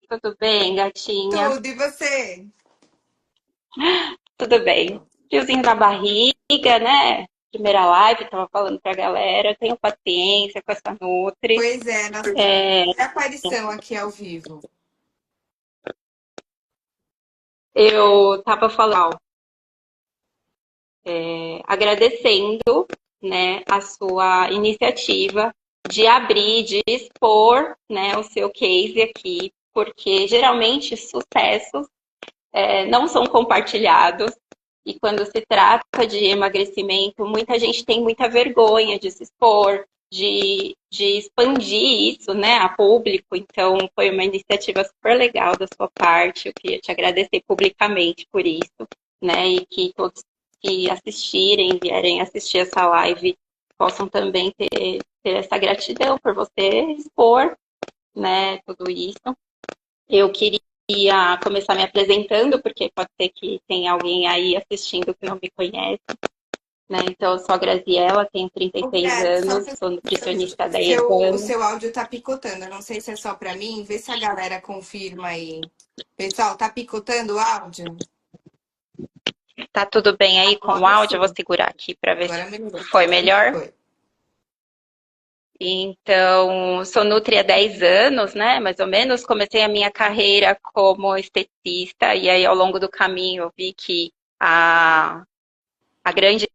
Tudo bem, gatinha? Tudo, e você? Tudo bem. Friozinho na barriga, né? Primeira live, tava falando pra galera. Tenho paciência com essa Nutri. Pois é, nossa É, primeira aparição aqui ao vivo. eu tava falando, agradecendo, né, a sua iniciativa de abrir, de expor, né, o seu case aqui, porque geralmente sucessos não são compartilhados. E quando se trata de emagrecimento, muita gente tem muita vergonha de se expor, de expandir isso, né, a público. Então, foi uma iniciativa super legal da sua parte. Eu queria te agradecer publicamente por isso, né, e que todos que assistirem, vierem assistir essa live, possam também ter essa gratidão por você expor, né, tudo isso. Eu queria começar me apresentando, porque pode ser que tenha alguém aí assistindo que não me conhece, né? Então, eu sou a Graziella, tenho Ô, 36 Grazi, só anos, pra... sou nutricionista há 10 o anos. seu áudio tá picotando. Eu não sei se é só pra mim. Vê se a galera confirma aí. Pessoal, tá picotando o áudio? Tá tudo bem aí com o Agora áudio? Eu vou sim. segurar aqui para ver se Agora melhorou. foi melhor. Foi. Então, sou nutri há 10 anos, né? Mais ou menos. Comecei a minha carreira como esteticista, e aí ao longo do caminho eu vi que a grande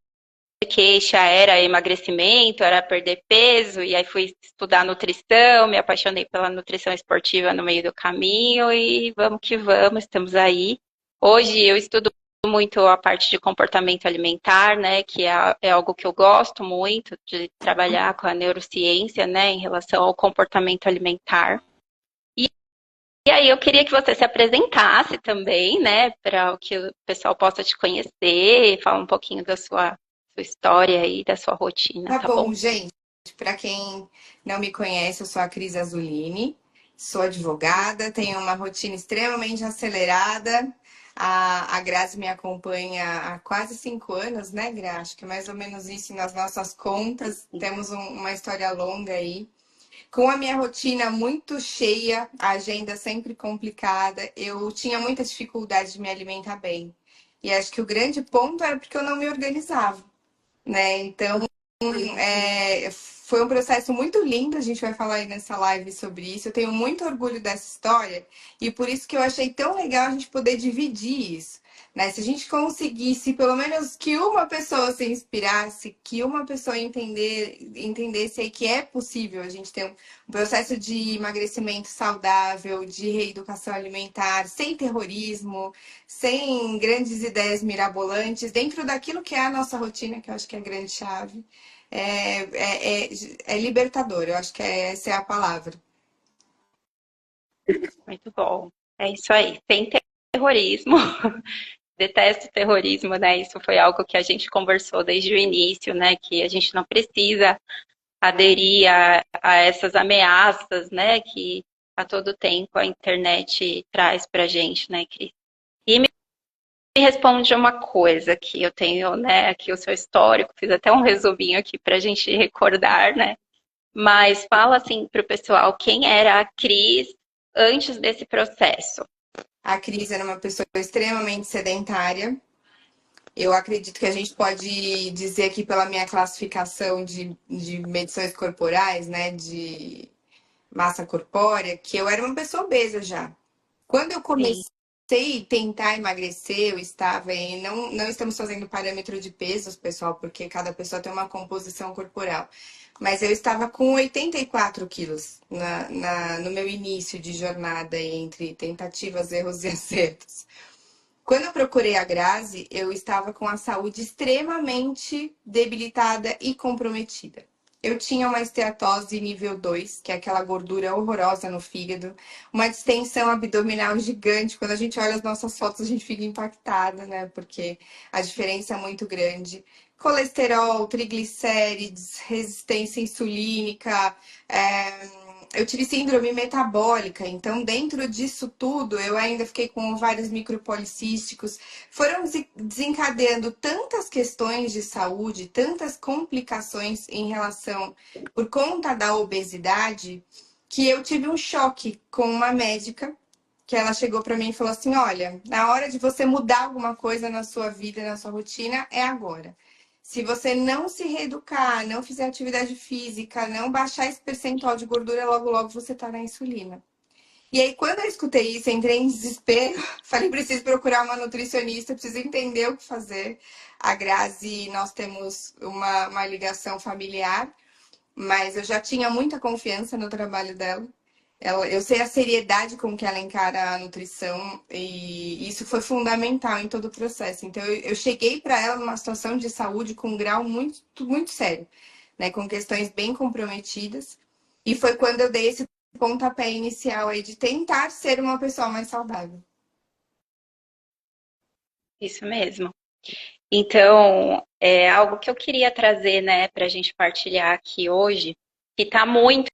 queixa era emagrecimento, era perder peso, e aí fui estudar nutrição, me apaixonei pela nutrição esportiva no meio do caminho, e vamos que vamos, estamos aí. Hoje eu estudo muito a parte de comportamento alimentar, né, que é algo que eu gosto muito de trabalhar com a neurociência, né, em relação ao comportamento alimentar. E, e aí eu queria que você se apresentasse também, né, para que o pessoal possa te conhecer, falar um pouquinho da sua história aí, da sua rotina, Tá tá bom? bom, gente. Pra quem não me conhece, eu sou a Cris Azulini. Sou advogada, tenho uma rotina extremamente acelerada. A Grazi me acompanha há quase 5 anos, né, Gra? Acho que é mais ou menos isso nas nossas contas. Temos uma história longa aí. Com a minha rotina muito cheia, a agenda sempre complicada, eu tinha muita dificuldade de me alimentar bem. E acho que o grande ponto era porque eu não me organizava, né? Então, foi um processo muito lindo, a gente vai falar aí nessa live sobre isso. Eu tenho muito orgulho dessa história e por isso que eu achei tão legal a gente poder dividir isso, né? Se a gente conseguisse, pelo menos que uma pessoa se inspirasse, que uma pessoa entendesse aí que é possível a gente ter um processo de emagrecimento saudável, de reeducação alimentar, sem terrorismo, sem grandes ideias mirabolantes, dentro daquilo que é a nossa rotina, que eu acho que é a grande chave. É libertador, eu acho que essa é a palavra. Muito bom. É isso aí, sem terrorismo. Detesto terrorismo, né? Isso foi algo que a gente conversou desde o início, né? Que a gente não precisa aderir a essas ameaças, né? Que a todo tempo a internet traz pra gente, né, Cris? E me responde uma coisa que eu tenho, né, aqui o seu histórico, fiz até um resuminho aqui pra gente recordar, né? Mas fala assim pro pessoal quem era a Cris antes desse processo. A Cris era uma pessoa extremamente sedentária. Eu acredito que a gente pode dizer aqui pela minha classificação de medições corporais, né, de massa corpórea, que eu era uma pessoa obesa já. Quando eu Sim. comecei a tentar emagrecer, eu estava em. Não estamos fazendo parâmetro de pesos, pessoal, porque cada pessoa tem uma composição corporal. Mas eu estava com 84 quilos no meu início de jornada entre tentativas, erros e acertos. Quando eu procurei a Grazi, eu estava com a saúde extremamente debilitada e comprometida. Eu tinha uma esteatose nível 2, que é aquela gordura horrorosa no fígado, uma distensão abdominal gigante. Quando a gente olha as nossas fotos, a gente fica impactada, né? Porque a diferença é muito grande. Colesterol, triglicérides, resistência insulínica, eu tive síndrome metabólica, então dentro disso tudo eu ainda fiquei com vários micropolicísticos. Foram desencadeando tantas questões de saúde, tantas complicações em relação por conta da obesidade, que eu tive um choque com uma médica que ela chegou para mim e falou assim: olha, na hora de você mudar alguma coisa na sua vida, na sua rotina, é agora. Se você não se reeducar, não fizer atividade física, não baixar esse percentual de gordura, logo, logo você tá na insulina. E aí, quando eu escutei isso, entrei em desespero. Falei, preciso procurar uma nutricionista, preciso entender o que fazer. A Grazi, nós temos uma ligação familiar, mas eu já tinha muita confiança no trabalho dela. Eu sei a seriedade com que ela encara a nutrição e isso foi fundamental em todo o processo. Então, eu cheguei para ela numa situação de saúde com um grau muito, muito sério, né, com questões bem comprometidas. E foi quando eu dei esse pontapé inicial aí de tentar ser uma pessoa mais saudável. Isso mesmo. Então, é algo que eu queria trazer, né, para a gente partilhar aqui hoje, que está muito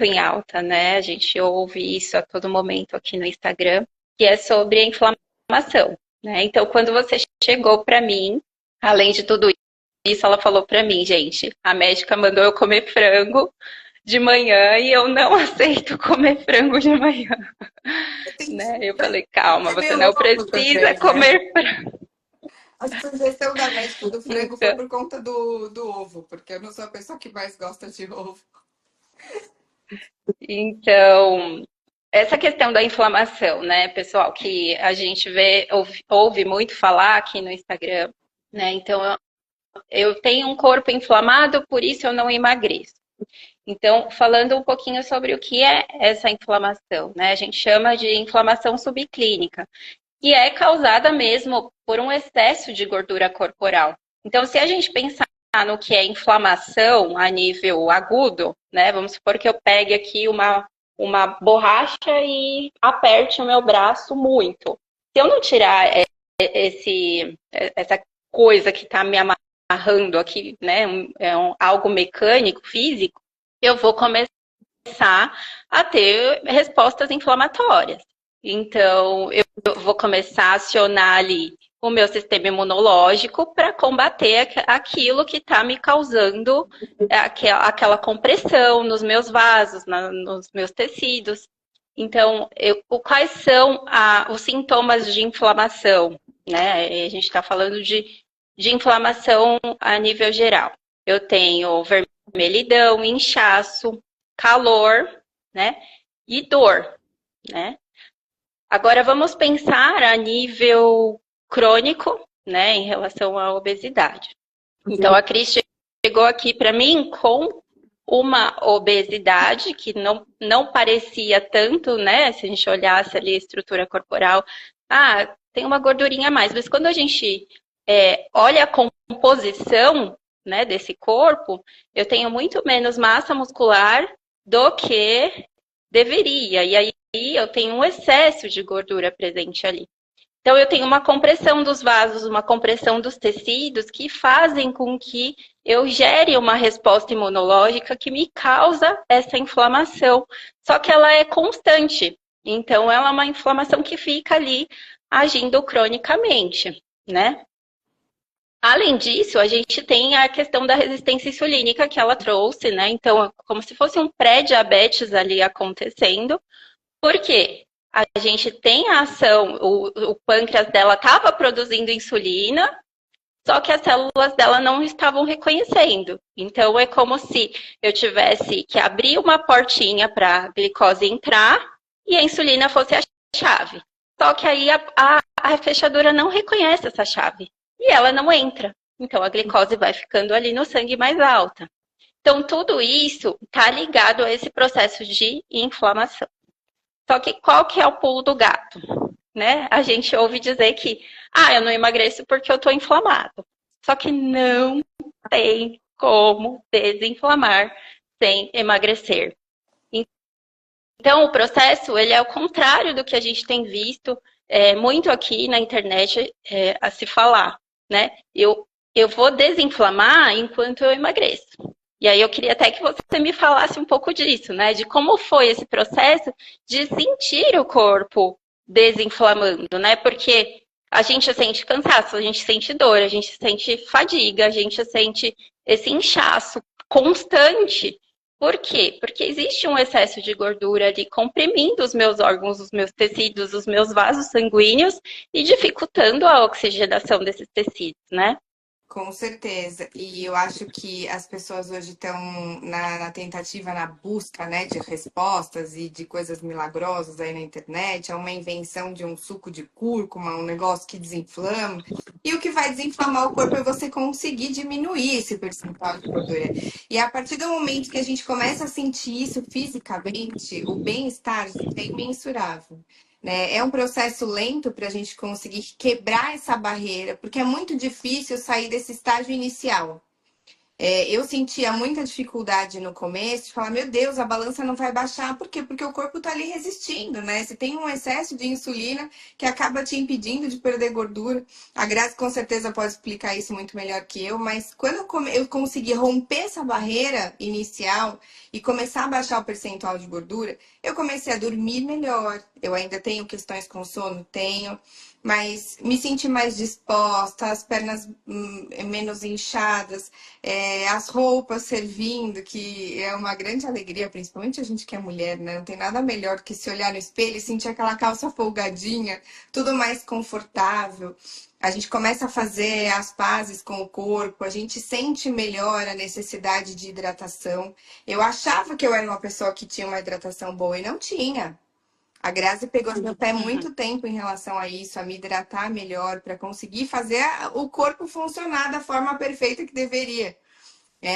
em alta, né? A gente ouve isso a todo momento aqui no Instagram, que é sobre a inflamação, né? Então, quando você chegou para mim, além de tudo isso, ela falou para mim, gente, a médica mandou eu comer frango de manhã e eu não aceito comer frango de manhã, né? Eu falei, calma, você não precisa comer frango. A sugestão da médica do frango foi Então, por conta do ovo, porque eu não sou a pessoa que mais gosta de ovo. então, essa questão da inflamação, né, pessoal, que a gente ouve muito falar aqui no Instagram, né? Então, eu tenho um corpo inflamado, por isso eu não emagreço. Então, falando um pouquinho sobre o que é essa inflamação, né? A gente chama de inflamação subclínica, que é causada mesmo por um excesso de gordura corporal. Então, se a gente pensar no que é inflamação a nível agudo, né? Vamos supor que eu pegue aqui uma borracha e aperte o meu braço muito. Se eu não tirar essa coisa que está me amarrando aqui, né? Algo mecânico, físico, eu vou começar a ter respostas inflamatórias. Então, eu vou começar a acionar ali o meu sistema imunológico para combater aquilo que está me causando aquela compressão nos meus vasos, nos meus tecidos. Então, quais são os sintomas de inflamação? Né? A gente está falando de inflamação a nível geral. Eu tenho vermelhidão, inchaço, calor, né? E dor, né? Agora vamos pensar a nível crônico, né, em relação à obesidade. Então a Cris chegou aqui para mim com uma obesidade que não parecia tanto, né, se a gente olhasse ali a estrutura corporal, tem uma gordurinha a mais, mas quando a gente olha a composição, né, desse corpo, eu tenho muito menos massa muscular do que deveria, e aí eu tenho um excesso de gordura presente ali. Então, eu tenho uma compressão dos vasos, uma compressão dos tecidos que fazem com que eu gere uma resposta imunológica que me causa essa inflamação. Só que ela é constante. Então, ela é uma inflamação que fica ali agindo cronicamente, né? Além disso, a gente tem a questão da resistência insulínica que ela trouxe, né? Então, é como se fosse um pré-diabetes ali acontecendo. Por quê? A gente tem a ação, o pâncreas dela estava produzindo insulina, só que as células dela não estavam reconhecendo. Então, é como se eu tivesse que abrir uma portinha para a glicose entrar e a insulina fosse a chave. Só que aí a fechadura não reconhece essa chave e ela não entra. Então, a glicose vai ficando ali no sangue mais alta. Então, tudo isso está ligado a esse processo de inflamação. Só que qual que é o pulo do gato? Né? A gente ouve dizer que, eu não emagreço porque eu estou inflamado. Só que não tem como desinflamar sem emagrecer. Então, o processo, ele é o contrário do que a gente tem visto muito aqui na internet a se falar, né? Eu vou desinflamar enquanto eu emagreço. E aí eu queria até que você me falasse um pouco disso, né? De como foi esse processo de sentir o corpo desinflamando, né? Porque a gente sente cansaço, a gente sente dor, a gente sente fadiga, a gente sente esse inchaço constante. Por quê? Porque existe um excesso de gordura ali comprimindo os meus órgãos, os meus tecidos, os meus vasos sanguíneos e dificultando a oxigenação desses tecidos, né? Com certeza. E eu acho que as pessoas hoje estão na tentativa, na busca, né, de respostas e de coisas milagrosas aí na internet. É uma invenção de um suco de cúrcuma, um negócio que desinflama. E o que vai desinflamar o corpo é você conseguir diminuir esse percentual de gordura. E a partir do momento que a gente começa a sentir isso fisicamente, o bem-estar é imensurável, né? É um processo lento para a gente conseguir quebrar essa barreira, porque é muito difícil sair desse estágio inicial. Eu sentia muita dificuldade no começo de falar, meu Deus, a balança não vai baixar. Por quê? Porque o corpo tá ali resistindo, né? Você tem um excesso de insulina que acaba te impedindo de perder gordura. A Grazi com certeza pode explicar isso muito melhor que eu, mas quando eu consegui romper essa barreira inicial e começar a baixar o percentual de gordura, eu comecei a dormir melhor. Eu ainda tenho questões com sono? Tenho. Mas me senti mais disposta, as pernas menos inchadas, as roupas servindo, que é uma grande alegria, principalmente a gente que é mulher, né? Não tem nada melhor do que se olhar no espelho e sentir aquela calça folgadinha, tudo mais confortável. A gente começa a fazer as pazes com o corpo, a gente sente melhor a necessidade de hidratação. Eu achava que eu era uma pessoa que tinha uma hidratação boa e não tinha. A Grazi pegou no meu pé muito tempo em relação a isso, a me hidratar melhor, para conseguir fazer o corpo funcionar da forma perfeita que deveria.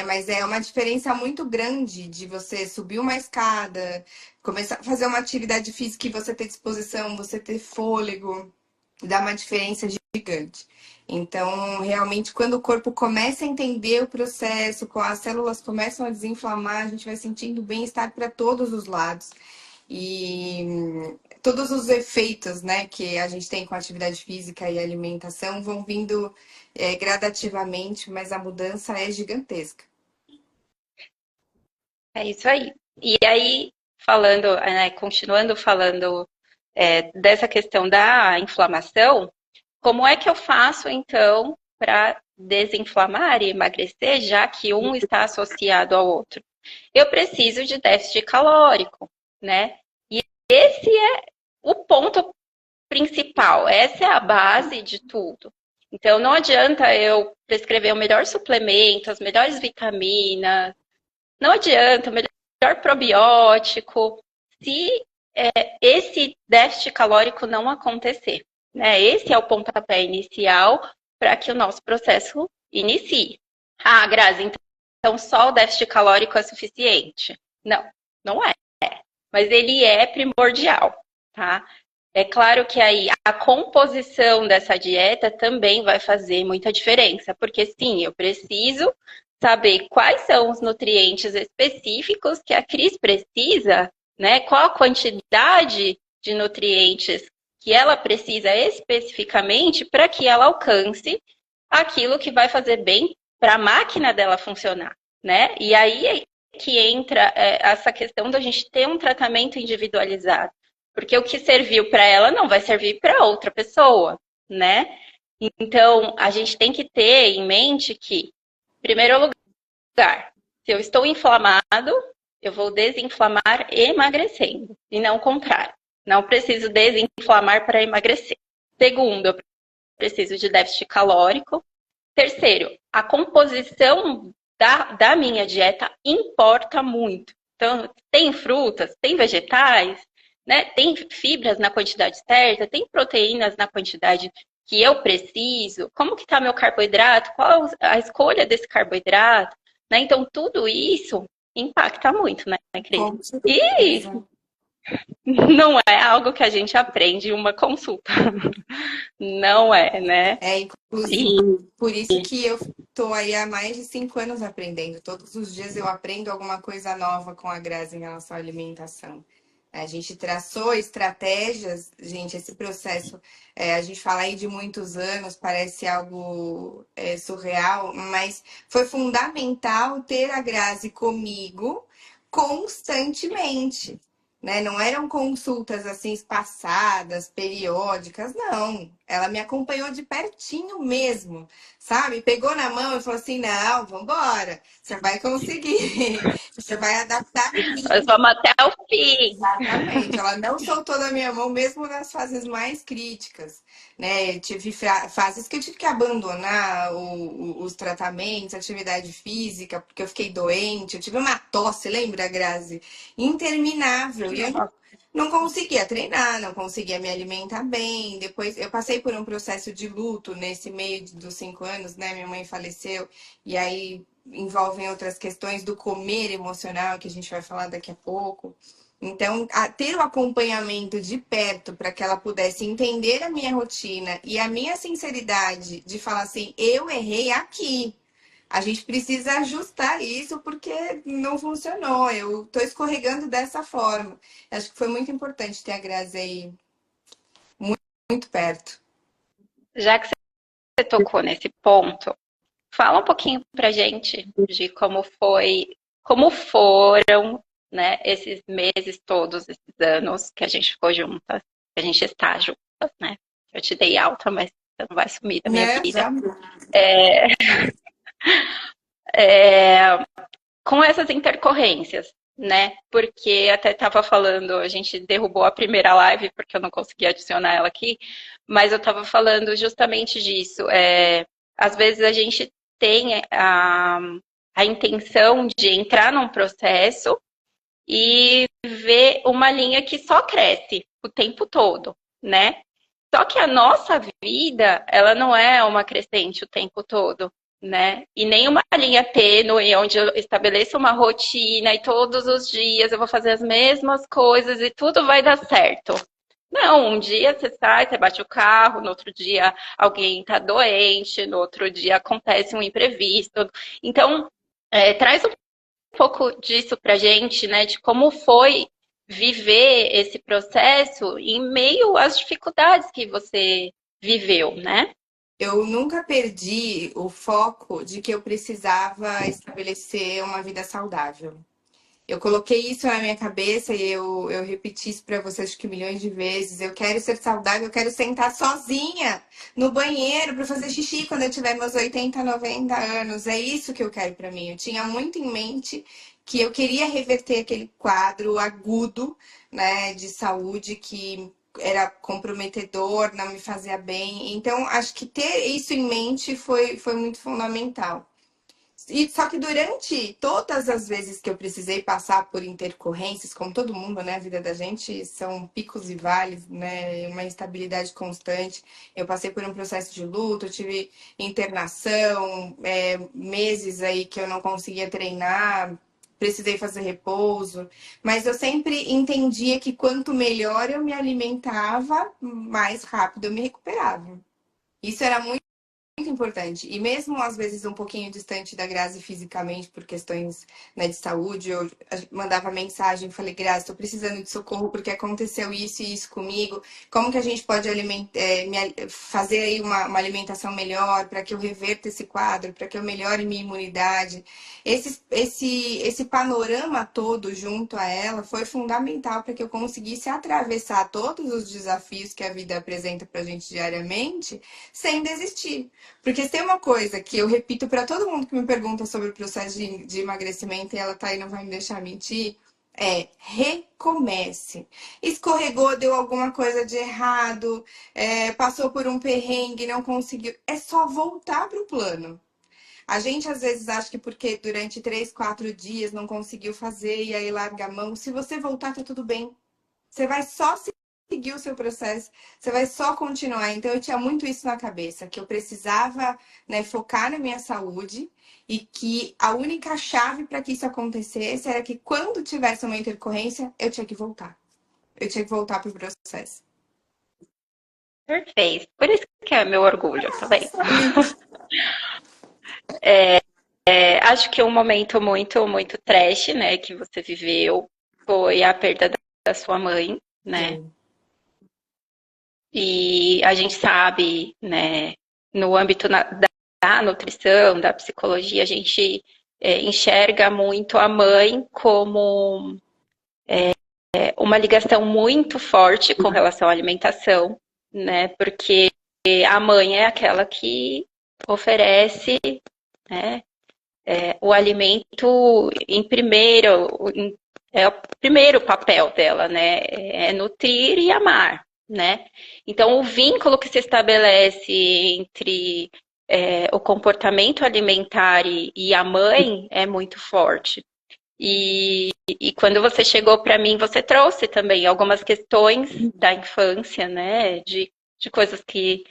Mas é uma diferença muito grande de você subir uma escada, começar a fazer uma atividade física e você ter disposição, você ter fôlego, dá uma diferença gigante. Então, realmente, quando o corpo começa a entender o processo, quando as células começam a desinflamar, a gente vai sentindo bem-estar para todos os lados. E todos os efeitos, né, que a gente tem com a atividade física e alimentação vão vindo gradativamente, mas a mudança é gigantesca. É isso aí. E aí, falando, né, continuando falando dessa questão da inflamação, como é que eu faço, então, para desinflamar e emagrecer, já que um está associado ao outro? Eu preciso de déficit calórico, né? E esse é o ponto principal, essa é a base de tudo. Então, não adianta eu prescrever o melhor suplemento, as melhores vitaminas, não adianta, o melhor probiótico, se esse déficit calórico não acontecer. Né? Esse é o pontapé inicial para que o nosso processo inicie. Ah, Grazi, então só o déficit calórico é suficiente? Não, não é. Mas ele é primordial, tá? É claro que aí a composição dessa dieta também vai fazer muita diferença, porque sim, eu preciso saber quais são os nutrientes específicos que a Cris precisa, né? Qual a quantidade de nutrientes que ela precisa especificamente para que ela alcance aquilo que vai fazer bem para a máquina dela funcionar, né? E aí é que entra essa questão da gente ter um tratamento individualizado, porque o que serviu para ela não vai servir para outra pessoa, né? Então, a gente tem que ter em mente que, em primeiro lugar, se eu estou inflamado, eu vou desinflamar emagrecendo, e não o contrário. Não preciso desinflamar para emagrecer. Segundo, eu preciso de déficit calórico. Terceiro, a composição da minha dieta importa muito. Então, tem frutas, tem vegetais, né? Tem fibras na quantidade certa, tem proteínas na quantidade que eu preciso, como que está meu carboidrato, qual a escolha desse carboidrato, né? Então, tudo isso impacta muito, né, Cris? E não é algo que a gente aprende em uma consulta. Não é, né? Inclusive, por isso que eu estou aí há mais de 5 anos aprendendo. Todos os dias eu aprendo alguma coisa nova com a Grazi em relação à alimentação. A gente traçou estratégias, gente, esse processo, a gente fala aí de muitos anos, parece algo surreal, mas foi fundamental ter a Grazi comigo constantemente. né? Não eram consultas assim espaçadas, periódicas, não. Ela me acompanhou de pertinho mesmo, sabe? Pegou na mão e falou assim: não, vambora, você vai conseguir, você vai adaptar Nós aqui. vamos até o fim. Exatamente, ela não soltou da minha mão mesmo nas fases mais críticas, né? Eu tive fases que eu tive que abandonar os tratamentos, atividade física, porque eu fiquei doente, eu tive uma tosse, lembra, Grazi? Interminável, e eu não conseguia treinar, não conseguia me alimentar bem. Depois eu passei por um processo de luto nesse meio dos 5 anos, né? Minha mãe faleceu, e aí envolvem outras questões do comer emocional, que a gente vai falar daqui a pouco. Então, ter o acompanhamento de perto para que ela pudesse entender a minha rotina e a minha sinceridade de falar assim, eu errei aqui. A gente precisa ajustar isso porque não funcionou. Eu estou escorregando dessa forma. Acho que foi muito importante ter a Grazi aí muito, muito perto. Já que você tocou nesse ponto, fala um pouquinho pra gente de como foi, como foram, né, esses meses todos, esses anos que a gente ficou juntas, que a gente está juntas, né? Eu te dei alta, mas você não vai sumir da minha Né? vida. Já. É, com essas intercorrências, né? Porque até estava falando, a gente derrubou a primeira live porque eu não consegui adicionar ela aqui, mas eu estava falando justamente disso. Às vezes a gente tem a intenção de entrar num processo e ver uma linha que só cresce o tempo todo, né? Só que a nossa vida, ela não é uma crescente o tempo todo, né? E nem uma linha tênue, onde eu estabeleço uma rotina e todos os dias eu vou fazer as mesmas coisas e tudo vai dar certo. Não, um dia você sai, você bate o carro, no outro dia alguém está doente, no outro dia acontece um imprevisto. Então, traz um pouco disso pra gente, né? De como foi viver esse processo em meio às dificuldades que você viveu, né? Eu nunca perdi o foco de que eu precisava estabelecer uma vida saudável. Eu coloquei isso na minha cabeça e eu repeti isso para vocês acho que milhões de vezes. Eu quero ser saudável, eu quero sentar sozinha no banheiro para fazer xixi quando eu tiver meus 80, 90 anos. É isso que eu quero para mim. Eu tinha muito em mente que eu queria reverter aquele quadro agudo, né, de saúde que era comprometedor, não me fazia bem. Então, acho que ter isso em mente foi muito fundamental. E só que durante todas as vezes que eu precisei passar por intercorrências, como todo mundo, né? A vida da gente são picos e vales, né? Uma instabilidade constante. Eu passei por um processo de luto, eu tive internação, meses aí que eu não conseguia treinar, precisei fazer repouso. Mas eu sempre entendia que quanto melhor eu me alimentava, mais rápido eu me recuperava. Isso era muito importante. E mesmo às vezes um pouquinho distante da Grazi fisicamente por questões, né, de saúde, eu mandava mensagem, falei, Grazi, estou precisando de socorro porque aconteceu isso e isso comigo. Como que a gente pode fazer aí uma alimentação melhor para que eu reverta esse quadro, para que eu melhore minha imunidade? Esse panorama todo junto a ela foi fundamental para que eu conseguisse atravessar todos os desafios que a vida apresenta para a gente diariamente sem desistir. Porque se tem uma coisa que eu repito para todo mundo que me pergunta sobre o processo de emagrecimento, e ela tá aí, não vai me deixar mentir, recomece. Escorregou, deu alguma coisa de errado, passou por um perrengue, não conseguiu. É só voltar pro plano. A gente às vezes acha que porque durante 3, 4 dias não conseguiu fazer e aí larga a mão. Se você voltar, tá tudo bem. Você vai só seguir o seu processo, você vai só continuar. Então, eu tinha muito isso na cabeça, que eu precisava, né, focar na minha saúde e que a única chave para que isso acontecesse era que quando tivesse uma intercorrência, eu tinha que voltar. Eu tinha que voltar para o processo. Perfeito. Por isso que é meu orgulho, tá vendo? Acho que um momento muito, muito trash, né, que você viveu foi a perda da sua mãe, né? Sim. E a gente sabe, né, no âmbito da nutrição, da psicologia, a gente enxerga muito a mãe como uma ligação muito forte com relação à alimentação, né? Porque a mãe é aquela que oferece, né, o alimento em primeiro, é o primeiro papel dela, né? É nutrir e amar, né? Então, o vínculo que se estabelece entre o comportamento alimentar e a mãe é muito forte. E quando você chegou para mim, você trouxe também algumas questões da infância, né? De coisas que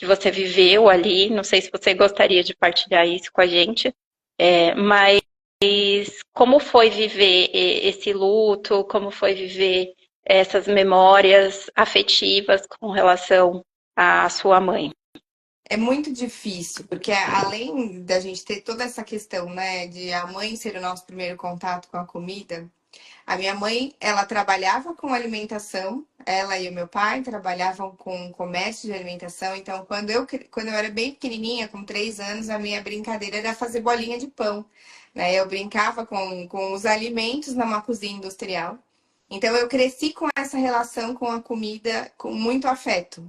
você viveu ali. Não sei se você gostaria de partilhar isso com a gente, mas como foi viver esse luto? Como foi viver essas memórias afetivas com relação à sua mãe? É muito difícil, porque além da gente ter toda essa questão, né, de a mãe ser o nosso primeiro contato com a comida, a minha mãe, ela trabalhava com alimentação, ela e o meu pai trabalhavam com comércio de alimentação, então quando eu era bem pequenininha, com 3 anos, a minha brincadeira era fazer bolinha de pão, né? Eu brincava com os alimentos numa cozinha industrial. Então eu cresci com essa relação com a comida com muito afeto.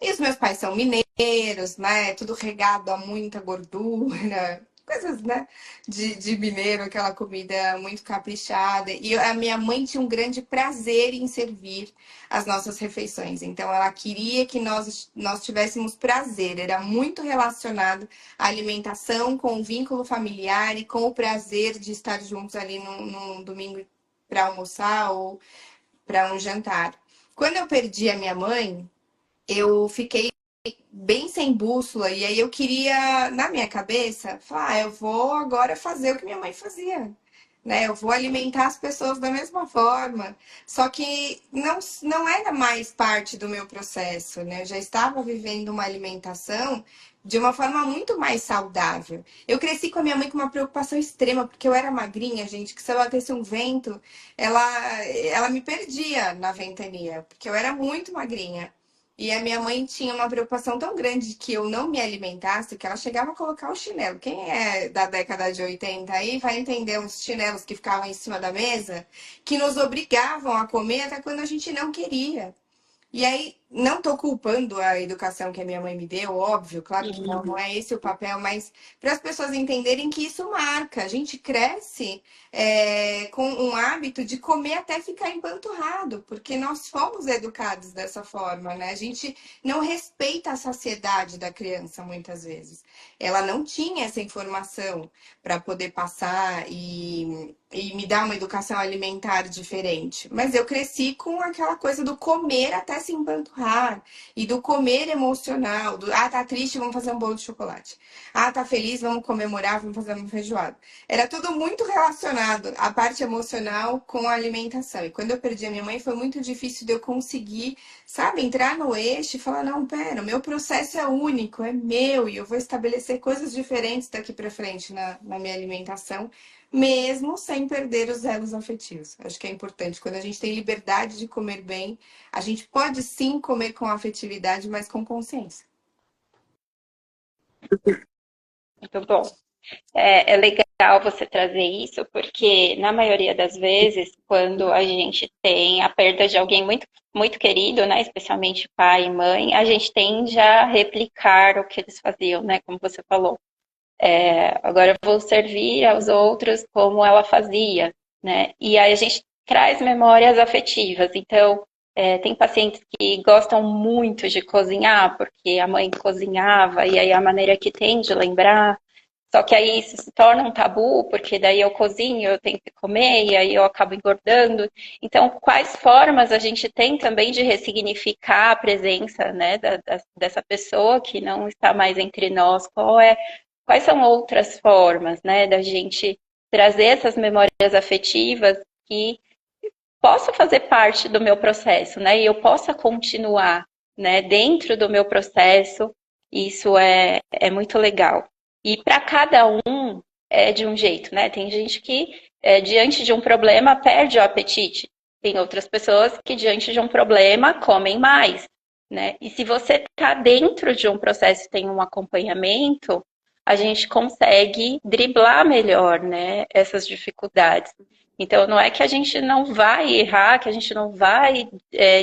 E os meus pais são mineiros, né? Tudo regado a muita gordura, coisas, né? De mineiro, aquela comida muito caprichada. E a minha mãe tinha um grande prazer em servir as nossas refeições. Então, ela queria que nós tivéssemos prazer. Era muito relacionado à alimentação com o vínculo familiar e com o prazer de estar juntos ali num domingo para almoçar ou para um jantar. Quando eu perdi a minha mãe, eu fiquei bem sem bússola, e aí eu queria, na minha cabeça, falar, eu vou agora fazer o que minha mãe fazia, né? Eu vou alimentar as pessoas da mesma forma. Só que não era mais parte do meu processo, né? Eu já estava vivendo uma alimentação de uma forma muito mais saudável. Eu cresci com a minha mãe com uma preocupação extrema, porque eu era magrinha, gente, que se eu batesse um vento, ela me perdia na ventania, porque eu era muito magrinha. E a minha mãe tinha uma preocupação tão grande de que eu não me alimentasse que ela chegava a colocar o chinelo. Quem é da década de 80 aí vai entender os chinelos que ficavam em cima da mesa, que nos obrigavam a comer até quando a gente não queria. E aí, não estou culpando a educação que a minha mãe me deu, óbvio, claro que não é esse o papel, mas para as pessoas entenderem que isso marca. A gente cresce com um hábito de comer até ficar empanturrado, porque nós fomos educados dessa forma, né? A gente não respeita a saciedade da criança muitas vezes. Ela não tinha essa informação para poder passar e me dar uma educação alimentar diferente. Mas eu cresci com aquela coisa do comer até se empanturrar e do comer emocional, tá triste, vamos fazer um bolo de chocolate. Tá feliz, vamos comemorar, vamos fazer uma feijoada. Era tudo muito relacionado, a parte emocional com a alimentação. E quando eu perdi a minha mãe, foi muito difícil de eu conseguir, sabe, entrar no eixo e falar, não, pera, o meu processo é único, é meu, e eu vou estabelecer coisas diferentes daqui para frente na minha alimentação, mesmo sem perder os elos afetivos. Acho que é importante. Quando a gente tem liberdade de comer bem, a gente pode sim comer com afetividade, mas com consciência. Muito bom. É legal você trazer isso, porque na maioria das vezes, quando a gente tem a perda de alguém muito, muito querido, né, especialmente pai e mãe, a gente tende a replicar o que eles faziam, né, como você falou. Agora eu vou servir aos outros como ela fazia, né? E aí a gente traz memórias afetivas. Então, tem pacientes que gostam muito de cozinhar, porque a mãe cozinhava, e aí a maneira que tem de lembrar. Só que aí isso se torna um tabu, porque daí eu cozinho, eu tenho que comer, e aí eu acabo engordando. Então, quais formas a gente tem também de ressignificar a presença, né, dessa pessoa que não está mais entre nós? Quais são outras formas, né, da gente trazer essas memórias afetivas que possam fazer parte do meu processo, né, e eu possa continuar, né, dentro do meu processo. Isso é muito legal. E para cada um é de um jeito, né? Tem gente que, diante de um problema, perde o apetite. Tem outras pessoas que, diante de um problema, comem mais, né? E se você está dentro de um processo, tem um acompanhamento, a gente consegue driblar melhor, né, essas dificuldades. Então, não é que a gente não vai errar, que a gente não vai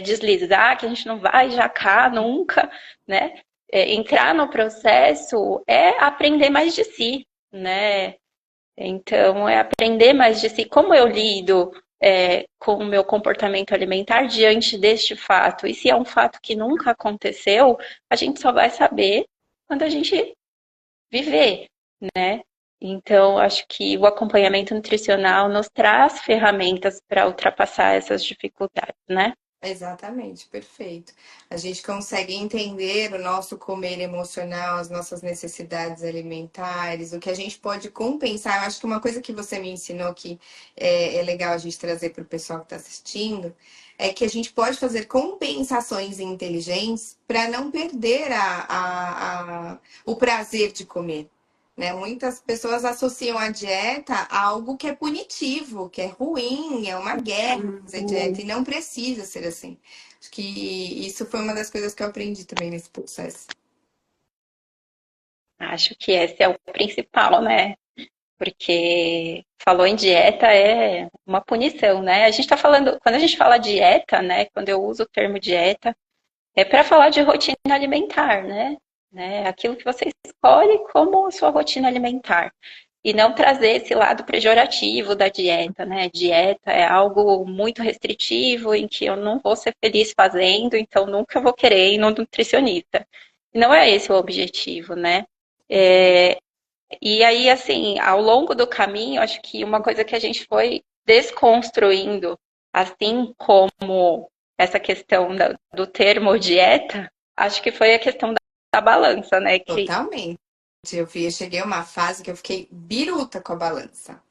deslizar, que a gente não vai jacar nunca, né? Entrar no processo é aprender mais de si, né? Então, é aprender mais de si, como eu lido com o meu comportamento alimentar diante deste fato. E se é um fato que nunca aconteceu, a gente só vai saber quando a gente viver, né? Então, acho que o acompanhamento nutricional nos traz ferramentas para ultrapassar essas dificuldades, né? Exatamente, perfeito. A gente consegue entender o nosso comer emocional, as nossas necessidades alimentares, o que a gente pode compensar. Eu acho que uma coisa que você me ensinou que é legal a gente trazer para o pessoal que está assistindo é que a gente pode fazer compensações inteligentes para não perder o prazer de comer. Né? Muitas pessoas associam a dieta a algo que é punitivo, que é ruim, é uma guerra fazer dieta, e não precisa ser assim. Acho que isso foi uma das coisas que eu aprendi também nesse processo. Acho que esse é o principal, né? Porque falou em dieta é uma punição, né? A gente está falando, quando a gente fala dieta, né? Quando eu uso o termo dieta, é para falar de rotina alimentar, né? Aquilo que você escolhe como a sua rotina alimentar. E não trazer esse lado pejorativo da dieta, né? Dieta é algo muito restritivo em que eu não vou ser feliz fazendo, então nunca vou querer ir no nutricionista. E não é esse o objetivo, né? E aí, assim, ao longo do caminho, acho que uma coisa que a gente foi desconstruindo, assim como essa questão do termo dieta, acho que foi a questão da balança, né? Que Totalmente. Eu cheguei a uma fase que eu fiquei biruta com a balança.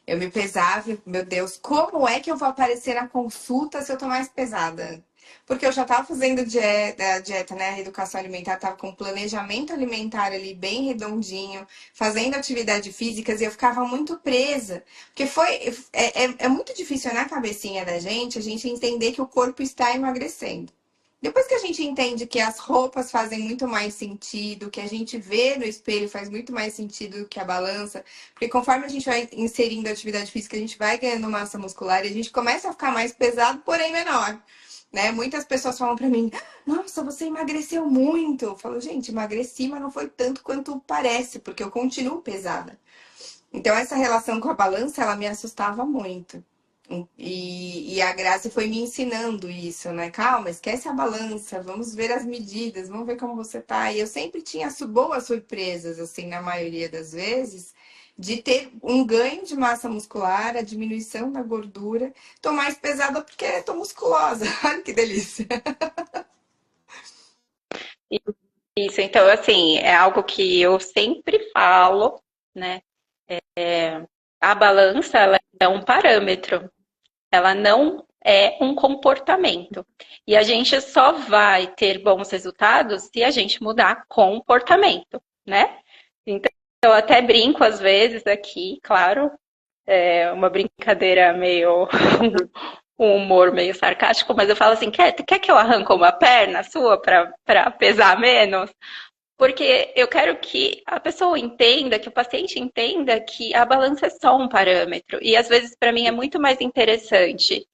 Eu me pesava, e, meu Deus, como é que eu vou aparecer na consulta se eu tô mais pesada? Porque eu já estava fazendo dieta, né? A educação alimentar, tava com um planejamento alimentar ali bem redondinho, fazendo atividade física e eu ficava muito presa. Porque é muito difícil na cabecinha da gente a gente entender que o corpo está emagrecendo. Depois que a gente entende que as roupas fazem muito mais sentido, que a gente vê no espelho faz muito mais sentido do que a balança, porque conforme a gente vai inserindo a atividade física, a gente vai ganhando massa muscular e a gente começa a ficar mais pesado, porém menor. Né? Muitas pessoas falam pra mim: nossa, você emagreceu muito. Eu falo: gente, emagreci, mas não foi tanto quanto parece, porque eu continuo pesada. Então, essa relação com a balança, ela me assustava muito. E a Grazi foi me ensinando isso, né? Calma, esquece a balança, vamos ver as medidas, vamos ver como você tá. E eu sempre tinha boas surpresas, assim, na maioria das vezes, de ter um ganho de massa muscular, a diminuição da gordura. Tô mais pesada porque tô musculosa. Olha que delícia. isso, então, assim, é algo que eu sempre falo, né? A balança, ela é um parâmetro, ela não é um comportamento. E a gente só vai ter bons resultados se a gente mudar comportamento, né? Então, eu até brinco às vezes aqui, claro, é uma brincadeira meio um humor meio sarcástico, mas eu falo assim, quer que eu arranque uma perna sua para pesar menos? Porque eu quero que a pessoa entenda, que o paciente entenda que a balança é só um parâmetro. E às vezes, para mim, é muito mais interessante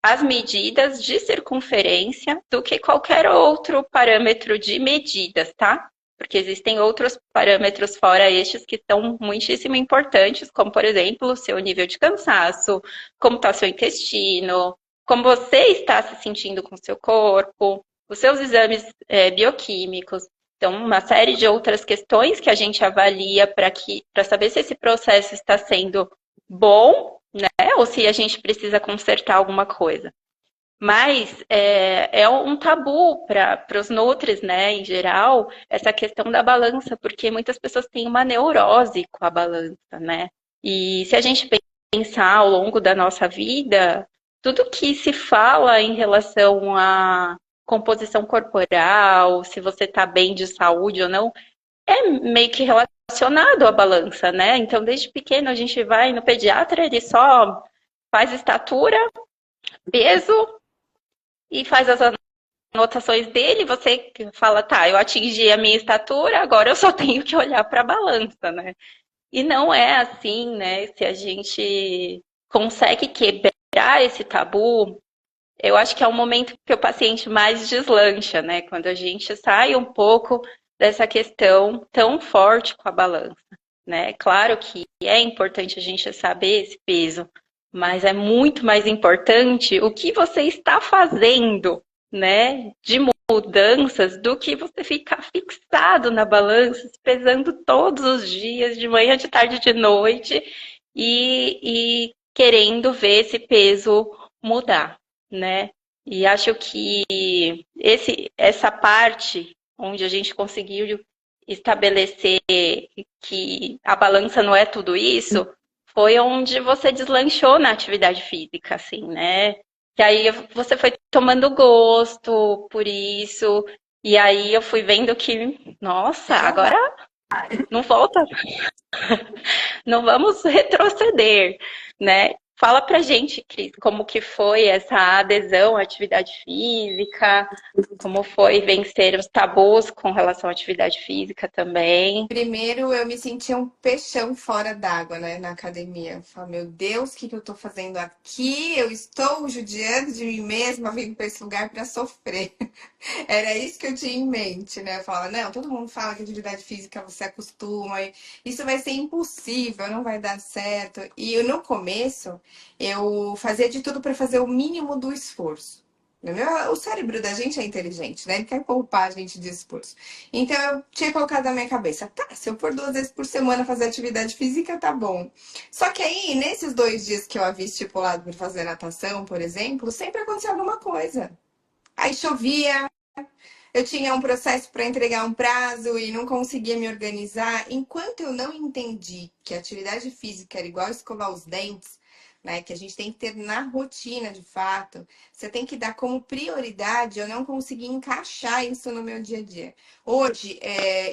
as medidas de circunferência do que qualquer outro parâmetro de medidas, tá? Porque existem outros parâmetros fora estes que são muitíssimo importantes, como, por exemplo, o seu nível de cansaço, como está o seu intestino, como você está se sentindo com o seu corpo, os seus exames bioquímicos. Então, uma série de outras questões que a gente avalia para saber se esse processo está sendo bom, né? Ou se a gente precisa consertar alguma coisa. Mas é um tabu para os nutris, né, em geral, essa questão da balança, porque muitas pessoas têm uma neurose com a balança, né? E se a gente pensar ao longo da nossa vida, tudo que se fala em relação a composição corporal, se você está bem de saúde ou não, é meio que relacionado à balança, né? Então, desde pequeno, a gente vai no pediatra, ele só faz estatura, peso e faz as anotações dele. Você fala, tá, eu atingi a minha estatura, agora eu só tenho que olhar para a balança, né? E não é assim, né? Se a gente consegue quebrar esse tabu, eu acho que é o momento que o paciente mais deslancha, né? Quando a gente sai um pouco dessa questão tão forte com a balança, né? Claro que é importante a gente saber esse peso, mas é muito mais importante o que você está fazendo, né? De mudanças do que você ficar fixado na balança, se pesando todos os dias, de manhã, de tarde, de noite, e querendo ver esse peso mudar, né? E acho que essa parte onde a gente conseguiu estabelecer que a balança não é tudo isso, foi onde você deslanchou na atividade física, assim, né? Que aí você foi tomando gosto por isso, e aí eu fui vendo que, nossa, agora não volta, não vamos retroceder, né? Fala pra gente, Cris, como que foi essa adesão à atividade física, como foi vencer os tabus com relação à atividade física também. Primeiro, eu me sentia um peixão fora d'água, né, na academia. Eu falei, meu Deus, o que que eu tô fazendo aqui? Eu estou judiando de mim mesma, vindo para esse lugar para sofrer. Era isso que eu tinha em mente, né? Eu falava, não, todo mundo fala que atividade física você acostuma, e isso vai ser impossível, não vai dar certo. E no começo, eu fazia de tudo para fazer o mínimo do esforço. O cérebro da gente é inteligente, né? Ele quer poupar a gente de esforço. Então eu tinha colocado na minha cabeça, tá, se eu for 2 vezes por semana fazer atividade física, tá bom. Só que aí, nesses 2 dias que eu havia estipulado para fazer natação, por exemplo, sempre acontecia alguma coisa. Aí chovia, eu tinha um processo para entregar um prazo e não conseguia me organizar. Enquanto eu não entendi que a atividade física era igual escovar os dentes, né, que a gente tem que ter na rotina de fato, você tem que dar como prioridade, eu não consegui encaixar isso no meu dia a dia. Hoje,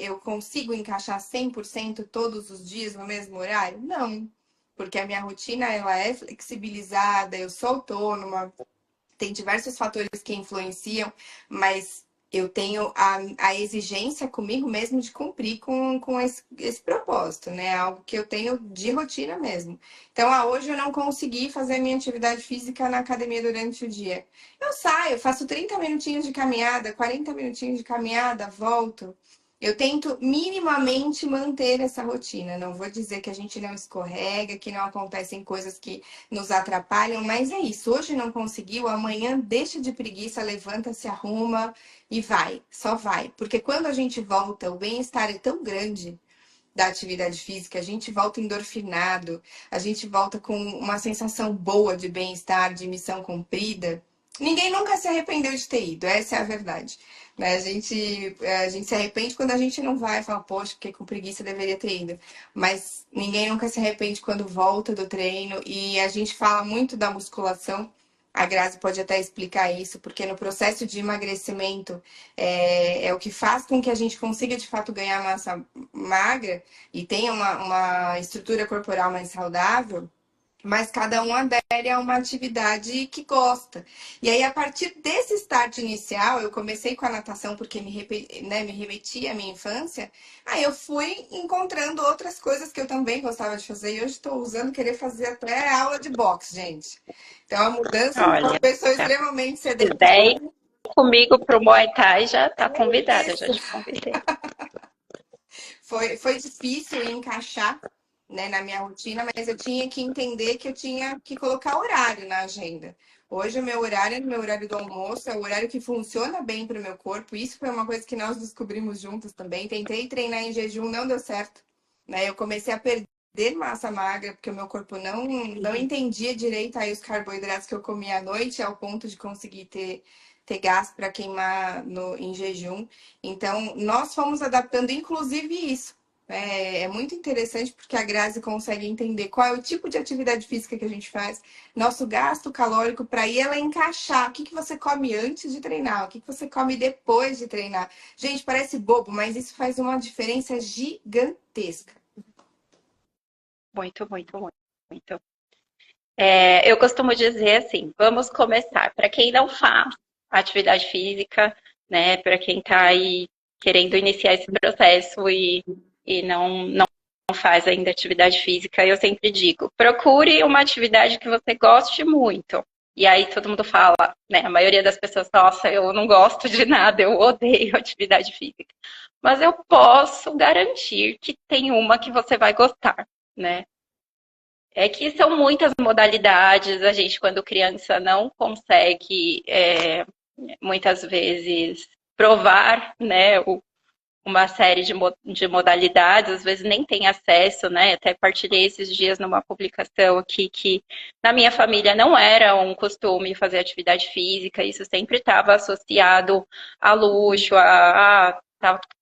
eu consigo encaixar 100% todos os dias no mesmo horário? Não, porque a minha rotina ela é flexibilizada, eu sou autônoma, tem diversos fatores que influenciam, mas eu tenho a exigência comigo mesmo de cumprir com esse propósito, né? Algo que eu tenho de rotina mesmo. Então, hoje eu não consegui fazer a minha atividade física na academia durante o dia. Eu saio, faço 30 minutinhos de caminhada, 40 minutinhos de caminhada, volto. Eu tento minimamente manter essa rotina. Não vou dizer que a gente não escorrega, que não acontecem coisas que nos atrapalham, mas é isso. Hoje não conseguiu, amanhã deixa de preguiça, levanta, se arruma e vai, só vai. Porque quando a gente volta, o bem-estar é tão grande da atividade física, a gente volta endorfinado, a gente volta com uma sensação boa de bem-estar, de missão cumprida. Ninguém nunca se arrependeu de ter ido, essa é a verdade. Né? A gente se arrepende quando a gente não vai, fala, poxa, porque com preguiça deveria ter ido. Mas ninguém nunca se arrepende quando volta do treino. E a gente fala muito da musculação. A Grazi pode até explicar isso, porque no processo de emagrecimento é o que faz com que a gente consiga de fato ganhar massa magra e tenha uma estrutura corporal mais saudável. Mas cada um adere a uma atividade que gosta. E aí, a partir desse start inicial, eu comecei com a natação porque me remetia à minha infância. Aí eu fui encontrando outras coisas que eu também gostava de fazer. E hoje estou usando, querer fazer até aula de boxe, gente. Então, a mudança de uma Olha, pessoa se extremamente quiser ir sedentária. comigo pro Muay Thai, já tá convidada, já Isso. te convidei. Foi difícil encaixar, né, na minha rotina, mas eu tinha que entender que eu tinha que colocar horário na agenda. Hoje o meu horário é no meu horário do almoço, é o horário que funciona bem para o meu corpo. Isso foi uma coisa que nós descobrimos juntos também. Tentei treinar em jejum, não deu certo. Né? Eu comecei a perder massa magra, porque o meu corpo não entendia direito aí os carboidratos que eu comia à noite, ao ponto de conseguir ter gás para queimar em jejum. Então, nós fomos adaptando, inclusive, isso. É muito interessante porque a Grazi consegue entender qual é o tipo de atividade física que a gente faz, nosso gasto calórico, para ir ela encaixar. O que, que você come antes de treinar, o que, que você come depois de treinar. Gente, parece bobo, mas isso faz uma diferença gigantesca. Muito, muito, muito, muito. Eu costumo dizer assim, vamos começar. Para quem não faz atividade física, né? Para quem está aí querendo iniciar esse processo e não faz ainda atividade física, eu sempre digo, procure uma atividade que você goste muito. E aí todo mundo fala, né? A maioria das pessoas, nossa, eu não gosto de nada, eu odeio atividade física. Mas eu posso garantir que tem uma que você vai gostar, né? É que são muitas modalidades, a gente, quando criança, não consegue, muitas vezes, provar, né, uma série de modalidades, às vezes nem tem acesso, né? Até partilhei esses dias numa publicação aqui que na minha família não era um costume fazer atividade física, isso sempre estava associado a luxo,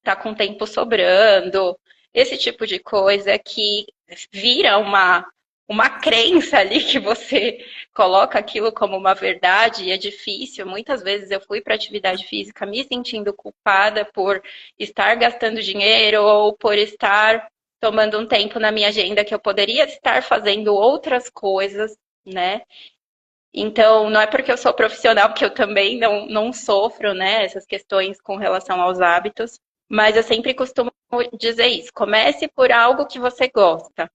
tá com tempo sobrando, esse tipo de coisa que vira uma crença ali que você coloca aquilo como uma verdade e é difícil. Muitas vezes eu fui para atividade física me sentindo culpada por estar gastando dinheiro ou por estar tomando um tempo na minha agenda que eu poderia estar fazendo outras coisas, né? Então, não é porque eu sou profissional, porque eu também não sofro, né, essas questões com relação aos hábitos, mas eu sempre costumo dizer isso. Comece por algo que você gosta,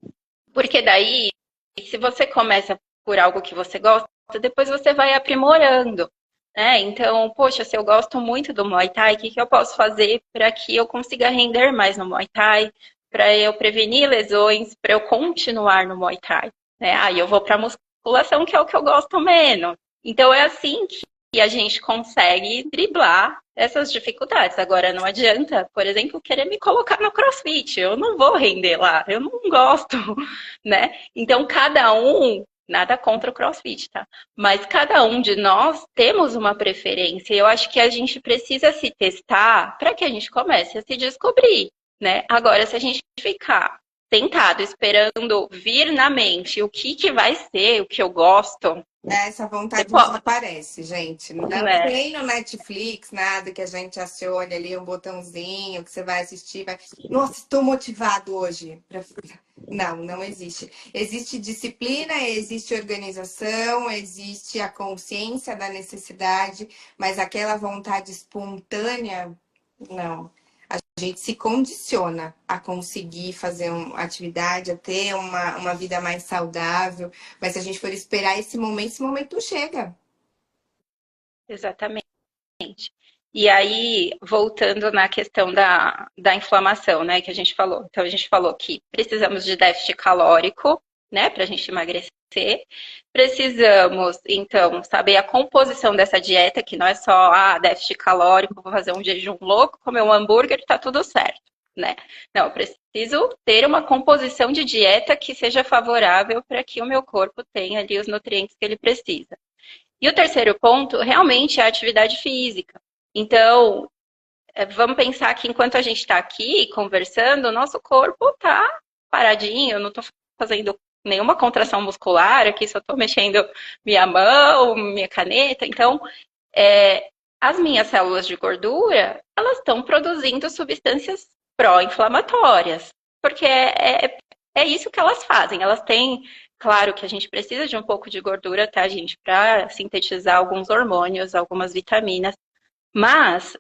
porque daí se você começa por algo que você gosta, depois você vai aprimorando, né? Então, poxa, se eu gosto muito do Muay Thai, o que eu posso fazer para que eu consiga render mais no Muay Thai, para eu prevenir lesões, para eu continuar no Muay Thai, né? Aí eu vou para musculação, que é o que eu gosto menos. Então, é assim que a gente consegue driblar essas dificuldades. Agora, não adianta, por exemplo, querer me colocar no CrossFit. Eu não vou render lá, eu não gosto, né? Então, cada um, nada contra o CrossFit, tá? Mas cada um de nós temos uma preferência. Eu acho que a gente precisa se testar para que a gente comece a se descobrir, né? Agora, se a gente ficar sentado esperando vir na mente o que vai ser, o que eu gosto, essa vontade não aparece, gente. Não né? tem no Netflix nada que a gente acione ali um botãozinho que você vai assistir. Nossa, estou motivado hoje. Não, não existe. Existe disciplina, existe organização, existe a consciência da necessidade, mas aquela vontade espontânea, não. A gente se condiciona a conseguir fazer uma atividade, a ter uma vida mais saudável, mas se a gente for esperar esse momento não chega. Exatamente. E aí, voltando na questão da inflamação, né, que a gente falou. Então, a gente falou que precisamos de déficit calórico, né, para a gente emagrecer. Precisamos, então, saber a composição dessa dieta, que não é só, déficit calórico, vou fazer um jejum louco, comer um hambúrguer, tá tudo certo, né? Não, eu preciso ter uma composição de dieta que seja favorável para que o meu corpo tenha ali os nutrientes que ele precisa. E o terceiro ponto, realmente, é a atividade física. Então, vamos pensar que enquanto a gente está aqui conversando, o nosso corpo está paradinho, eu não estou fazendo nenhuma contração muscular, aqui só estou mexendo minha mão, minha caneta. Então, as minhas células de gordura, elas estão produzindo substâncias pró-inflamatórias, porque é isso que elas fazem. Elas têm, claro que a gente precisa de um pouco de gordura, tá, gente, para sintetizar alguns hormônios, algumas vitaminas, mas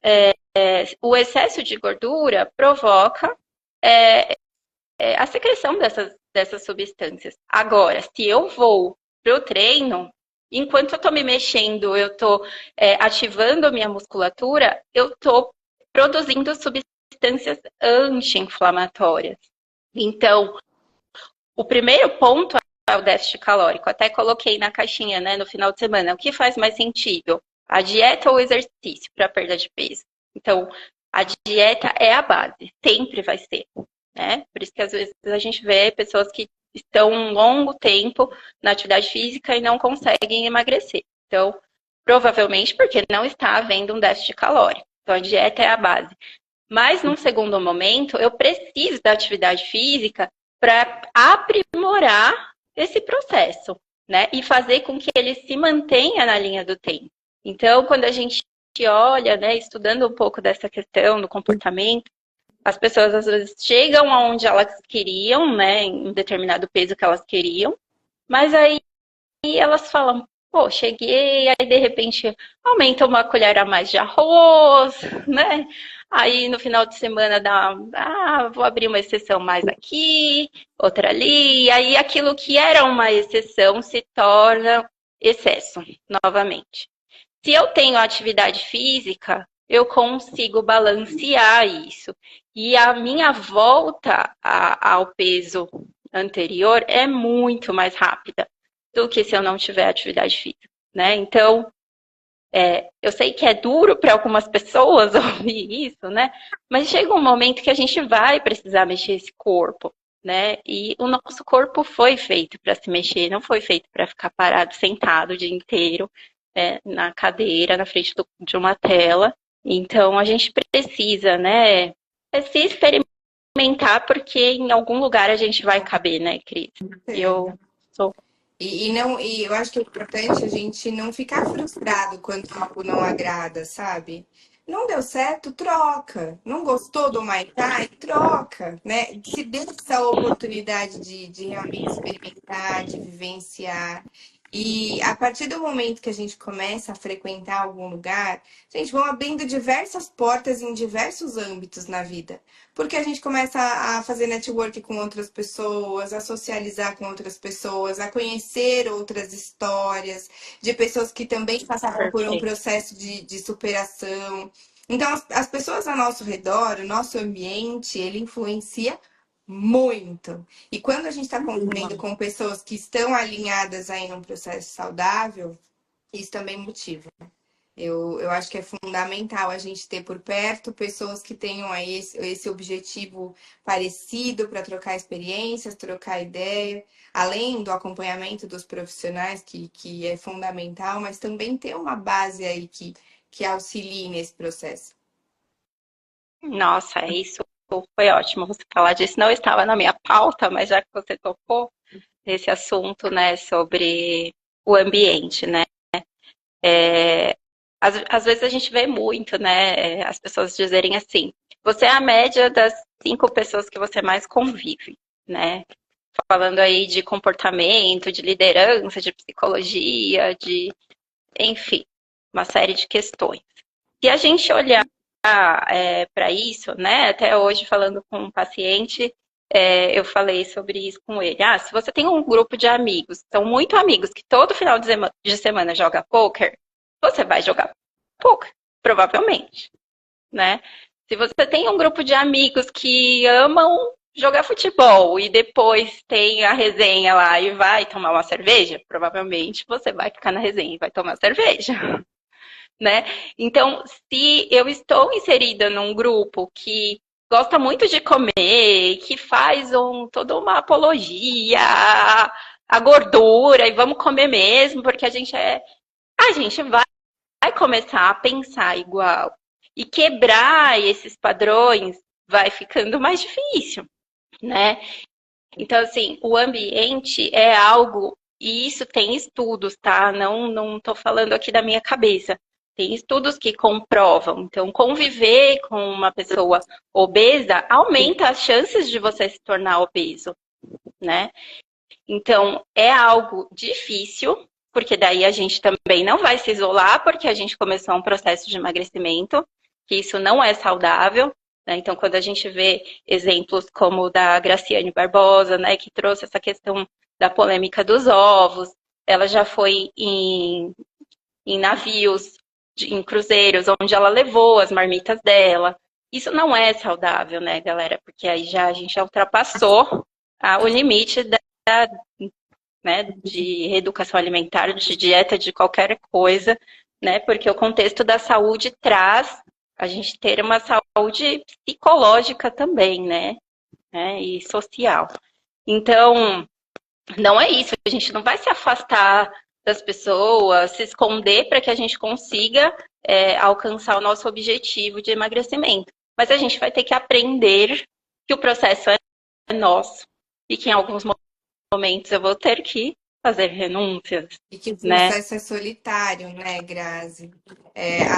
o excesso de gordura provoca a secreção dessas substâncias. Agora, se eu vou para o treino, enquanto eu estou me mexendo, eu estou ativando a minha musculatura, eu estou produzindo substâncias anti-inflamatórias. Então, o primeiro ponto é o déficit calórico. Até coloquei na caixinha, né, no final de semana. O que faz mais sentido? A dieta ou o exercício para perda de peso? Então, a dieta é a base, sempre vai ser, né? Por isso que às vezes a gente vê pessoas que estão um longo tempo na atividade física e não conseguem emagrecer. Então, provavelmente porque não está havendo um déficit calórico. Então, a dieta é a base. Mas, num segundo momento, eu preciso da atividade física para aprimorar esse processo, né? E fazer com que ele se mantenha na linha do tempo. Então, quando a gente olha, né, estudando um pouco dessa questão do comportamento, as pessoas às vezes chegam aonde elas queriam, né, em um determinado peso que elas queriam, mas aí elas falam, pô, cheguei, aí de repente aumenta uma colher a mais de arroz, né? Aí no final de semana vou abrir uma exceção mais aqui, outra ali, e aí aquilo que era uma exceção se torna excesso, novamente. Se eu tenho atividade física, eu consigo balancear isso. E a minha volta ao peso anterior é muito mais rápida do que se eu não tiver atividade física, né? Então, eu sei que é duro para algumas pessoas ouvir isso, né? Mas chega um momento que a gente vai precisar mexer esse corpo, né? E o nosso corpo foi feito para se mexer, não foi feito para ficar parado, sentado o dia inteiro, na cadeira, na frente de uma tela. Então, a gente precisa, né? Se experimentar, porque em algum lugar a gente vai caber, né, Cris? Eu sou. E eu acho que é importante a gente não ficar frustrado quando algo não agrada, sabe? Não deu certo, troca. Não gostou do Muay Thai, troca, né? Se dê essa oportunidade de realmente experimentar, de vivenciar. E a partir do momento que a gente começa a frequentar algum lugar, a gente vai abrindo diversas portas em diversos âmbitos na vida. Porque a gente começa a fazer network com outras pessoas, a socializar com outras pessoas, a conhecer outras histórias de pessoas que também passaram por um Perfeito. processo de superação. Então, as pessoas ao nosso redor, o nosso ambiente, ele influencia muito. E quando a gente está convivendo com pessoas que estão alinhadas aí num processo saudável, isso também motiva. Eu acho que é fundamental a gente ter por perto pessoas que tenham aí esse objetivo parecido para trocar experiências, trocar ideia, além do acompanhamento dos profissionais, que é fundamental, mas também ter uma base aí que auxilie nesse processo. Nossa, isso foi ótimo você falar disso. Não estava na minha pauta, mas já que você tocou nesse assunto, né, sobre o ambiente, né? Às vezes a gente vê muito, né, as pessoas dizerem assim: você é a média das 5 pessoas que você mais convive, né? Falando aí de comportamento, de liderança, de psicologia, enfim, uma série de questões. Se a gente olhar para isso, né? Até hoje, falando com um paciente, eu falei sobre isso com ele. Se você tem um grupo de amigos, são muito amigos, que todo final de semana joga poker, você vai jogar poker, provavelmente, né? Se você tem um grupo de amigos que amam jogar futebol e depois tem a resenha lá e vai tomar uma cerveja, provavelmente você vai ficar na resenha e vai tomar cerveja. Né? Então, se eu estou inserida num grupo que gosta muito de comer, que faz toda uma apologia à gordura e vamos comer mesmo, porque a gente vai começar a pensar igual. E quebrar esses padrões vai ficando mais difícil, né? Então, assim, o ambiente é algo, e isso tem estudos, tá? Não tô falando aqui da minha cabeça. Tem estudos que comprovam. Então, conviver com uma pessoa obesa aumenta as chances de você se tornar obeso, né? Então, é algo difícil, porque daí a gente também não vai se isolar, porque a gente começou um processo de emagrecimento, que isso não é saudável, né? Então, quando a gente vê exemplos como o da Graciane Barbosa, né, que trouxe essa questão da polêmica dos ovos, ela já foi em navios, em cruzeiros, onde ela levou as marmitas dela. Isso não é saudável, né, galera? Porque aí a gente já ultrapassou o limite né, de reeducação alimentar, de dieta, de qualquer coisa, né? Porque o contexto da saúde traz a gente ter uma saúde psicológica também, né? E social. Então, não é isso. A gente não vai se afastar das pessoas, se esconder para que a gente consiga alcançar o nosso objetivo de emagrecimento. Mas a gente vai ter que aprender que o processo é nosso e que em alguns momentos eu vou ter que fazer renúncias, E que o né? processo é solitário, né, Grazi?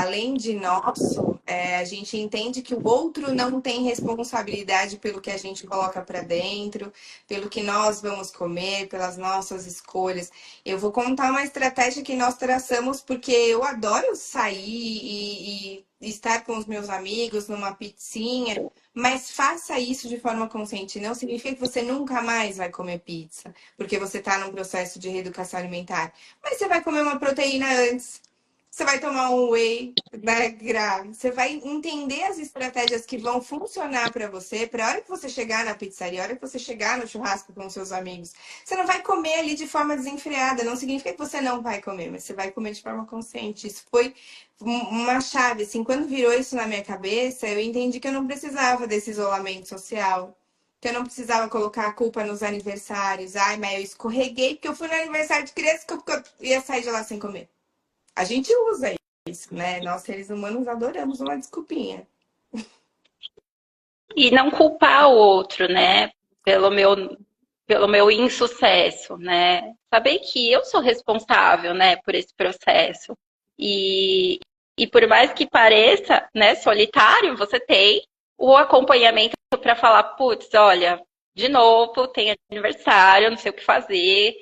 Além de nosso, a gente entende que o outro não tem responsabilidade pelo que a gente coloca para dentro, pelo que nós vamos comer, pelas nossas escolhas. Eu vou contar uma estratégia que nós traçamos, porque eu adoro sair e estar com os meus amigos numa pizzinha, mas faça isso de forma consciente. Não significa que você nunca mais vai comer pizza, porque você está num processo de reeducação alimentar. Mas você vai comer uma proteína antes. Você vai tomar um whey, né, grave. Você vai entender as estratégias que vão funcionar para você, para a hora que você chegar na pizzaria, a hora que você chegar no churrasco com seus amigos. Você não vai comer ali de forma desenfreada. Não significa que você não vai comer, mas você vai comer de forma consciente. Isso foi uma chave. Assim, quando virou isso na minha cabeça, eu entendi que eu não precisava desse isolamento social, que eu não precisava colocar a culpa nos aniversários. Ai, mas eu escorreguei porque eu fui no aniversário de criança que eu ia sair de lá sem comer. A gente usa isso, né? Nós, seres humanos, adoramos uma desculpinha. E não culpar o outro, né? Pelo meu insucesso, né? Saber que eu sou responsável, né, por esse processo. E, e por mais que pareça, né, solitário, você tem o acompanhamento para falar, putz, olha, de novo, tem aniversário, não sei o que fazer,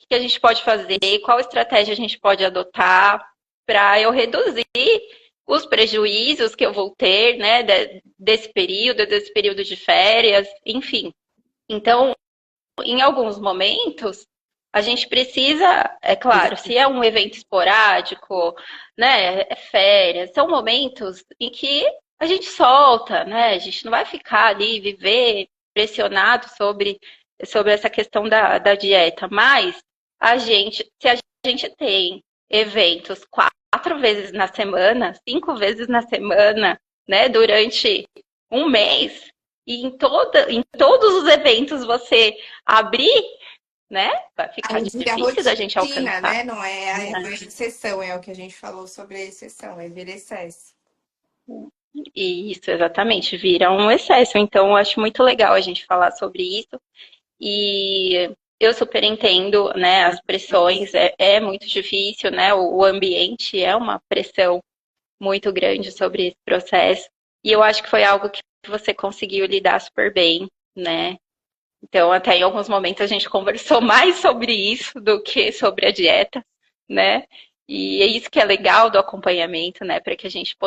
o que a gente pode fazer, qual estratégia a gente pode adotar para eu reduzir os prejuízos que eu vou ter, né, desse período de férias, enfim. Então, em alguns momentos, a gente precisa, é claro, se é um evento esporádico, né, é férias, são momentos em que a gente solta, né, a gente não vai ficar ali, viver pressionado sobre essa questão da dieta, mas se a gente tem eventos 4 vezes na semana, 5 vezes na semana, né, durante um mês, e em todos os eventos você abrir, né, vai ficar Aí vira difícil da gente rotina, alcançar. né? Não é a exceção, é o que a gente falou sobre a exceção, é vir excesso. E isso, exatamente, vira um excesso. Então, eu acho muito legal a gente falar sobre isso. E eu super entendo, né, as pressões, é muito difícil, né, o ambiente é uma pressão muito grande sobre esse processo. E eu acho que foi algo que você conseguiu lidar super bem, né? Então, até em alguns momentos a gente conversou mais sobre isso do que sobre a dieta, né? E é isso que é legal do acompanhamento, né? Para que a gente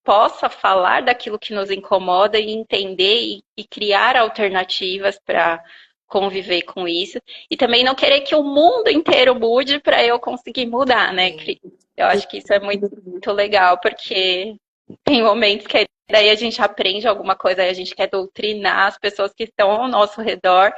possa falar daquilo que nos incomoda e entender e criar alternativas para conviver com isso. E também não querer que o mundo inteiro mude para eu conseguir mudar, né, Cris? Eu acho que isso é muito legal, porque tem momentos que daí a gente aprende alguma coisa, aí a gente quer doutrinar as pessoas que estão ao nosso redor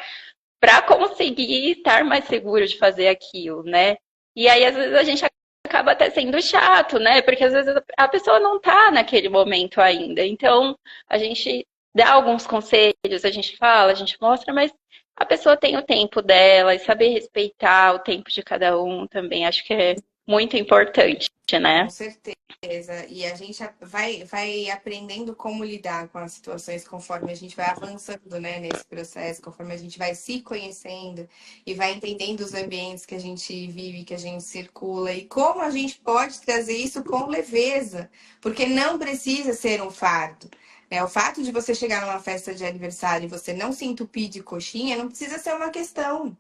para conseguir estar mais seguro de fazer aquilo, né? E aí, às vezes, a gente acaba até sendo chato, né? Porque às vezes a pessoa não está naquele momento ainda. Então, a gente dá alguns conselhos, a gente fala, a gente mostra, mas a pessoa tem o tempo dela e saber respeitar o tempo de cada um também, acho que é muito importante, Com né? certeza. E a gente vai aprendendo como lidar com as situações conforme a gente vai avançando, né, nesse processo, conforme a gente vai se conhecendo e vai entendendo os ambientes que a gente vive, que a gente circula e como a gente pode trazer isso com leveza, porque não precisa ser um fardo. O fato de você chegar numa festa de aniversário e você não se entupir de coxinha não precisa ser uma questão.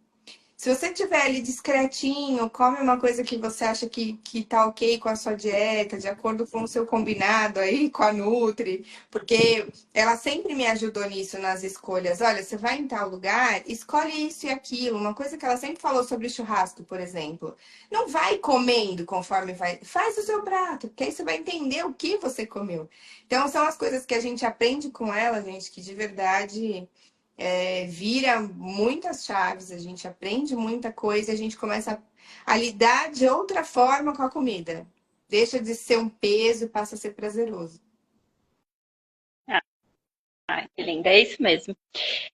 Se você tiver ali discretinho, come uma coisa que você acha que tá ok com a sua dieta, de acordo com o seu combinado aí com a Nutri, porque ela sempre me ajudou nisso nas escolhas. Olha, você vai em tal lugar, escolhe isso e aquilo. Uma coisa que ela sempre falou sobre churrasco, por exemplo. Não vai comendo conforme vai. Faz o seu prato, porque aí você vai entender o que você comeu. Então, são as coisas que a gente aprende com ela, gente, que de verdade vira muitas chaves, a gente aprende muita coisa, a gente começa a lidar de outra forma com a comida. Deixa de ser um peso e passa a ser prazeroso. Ai, que linda, é isso mesmo.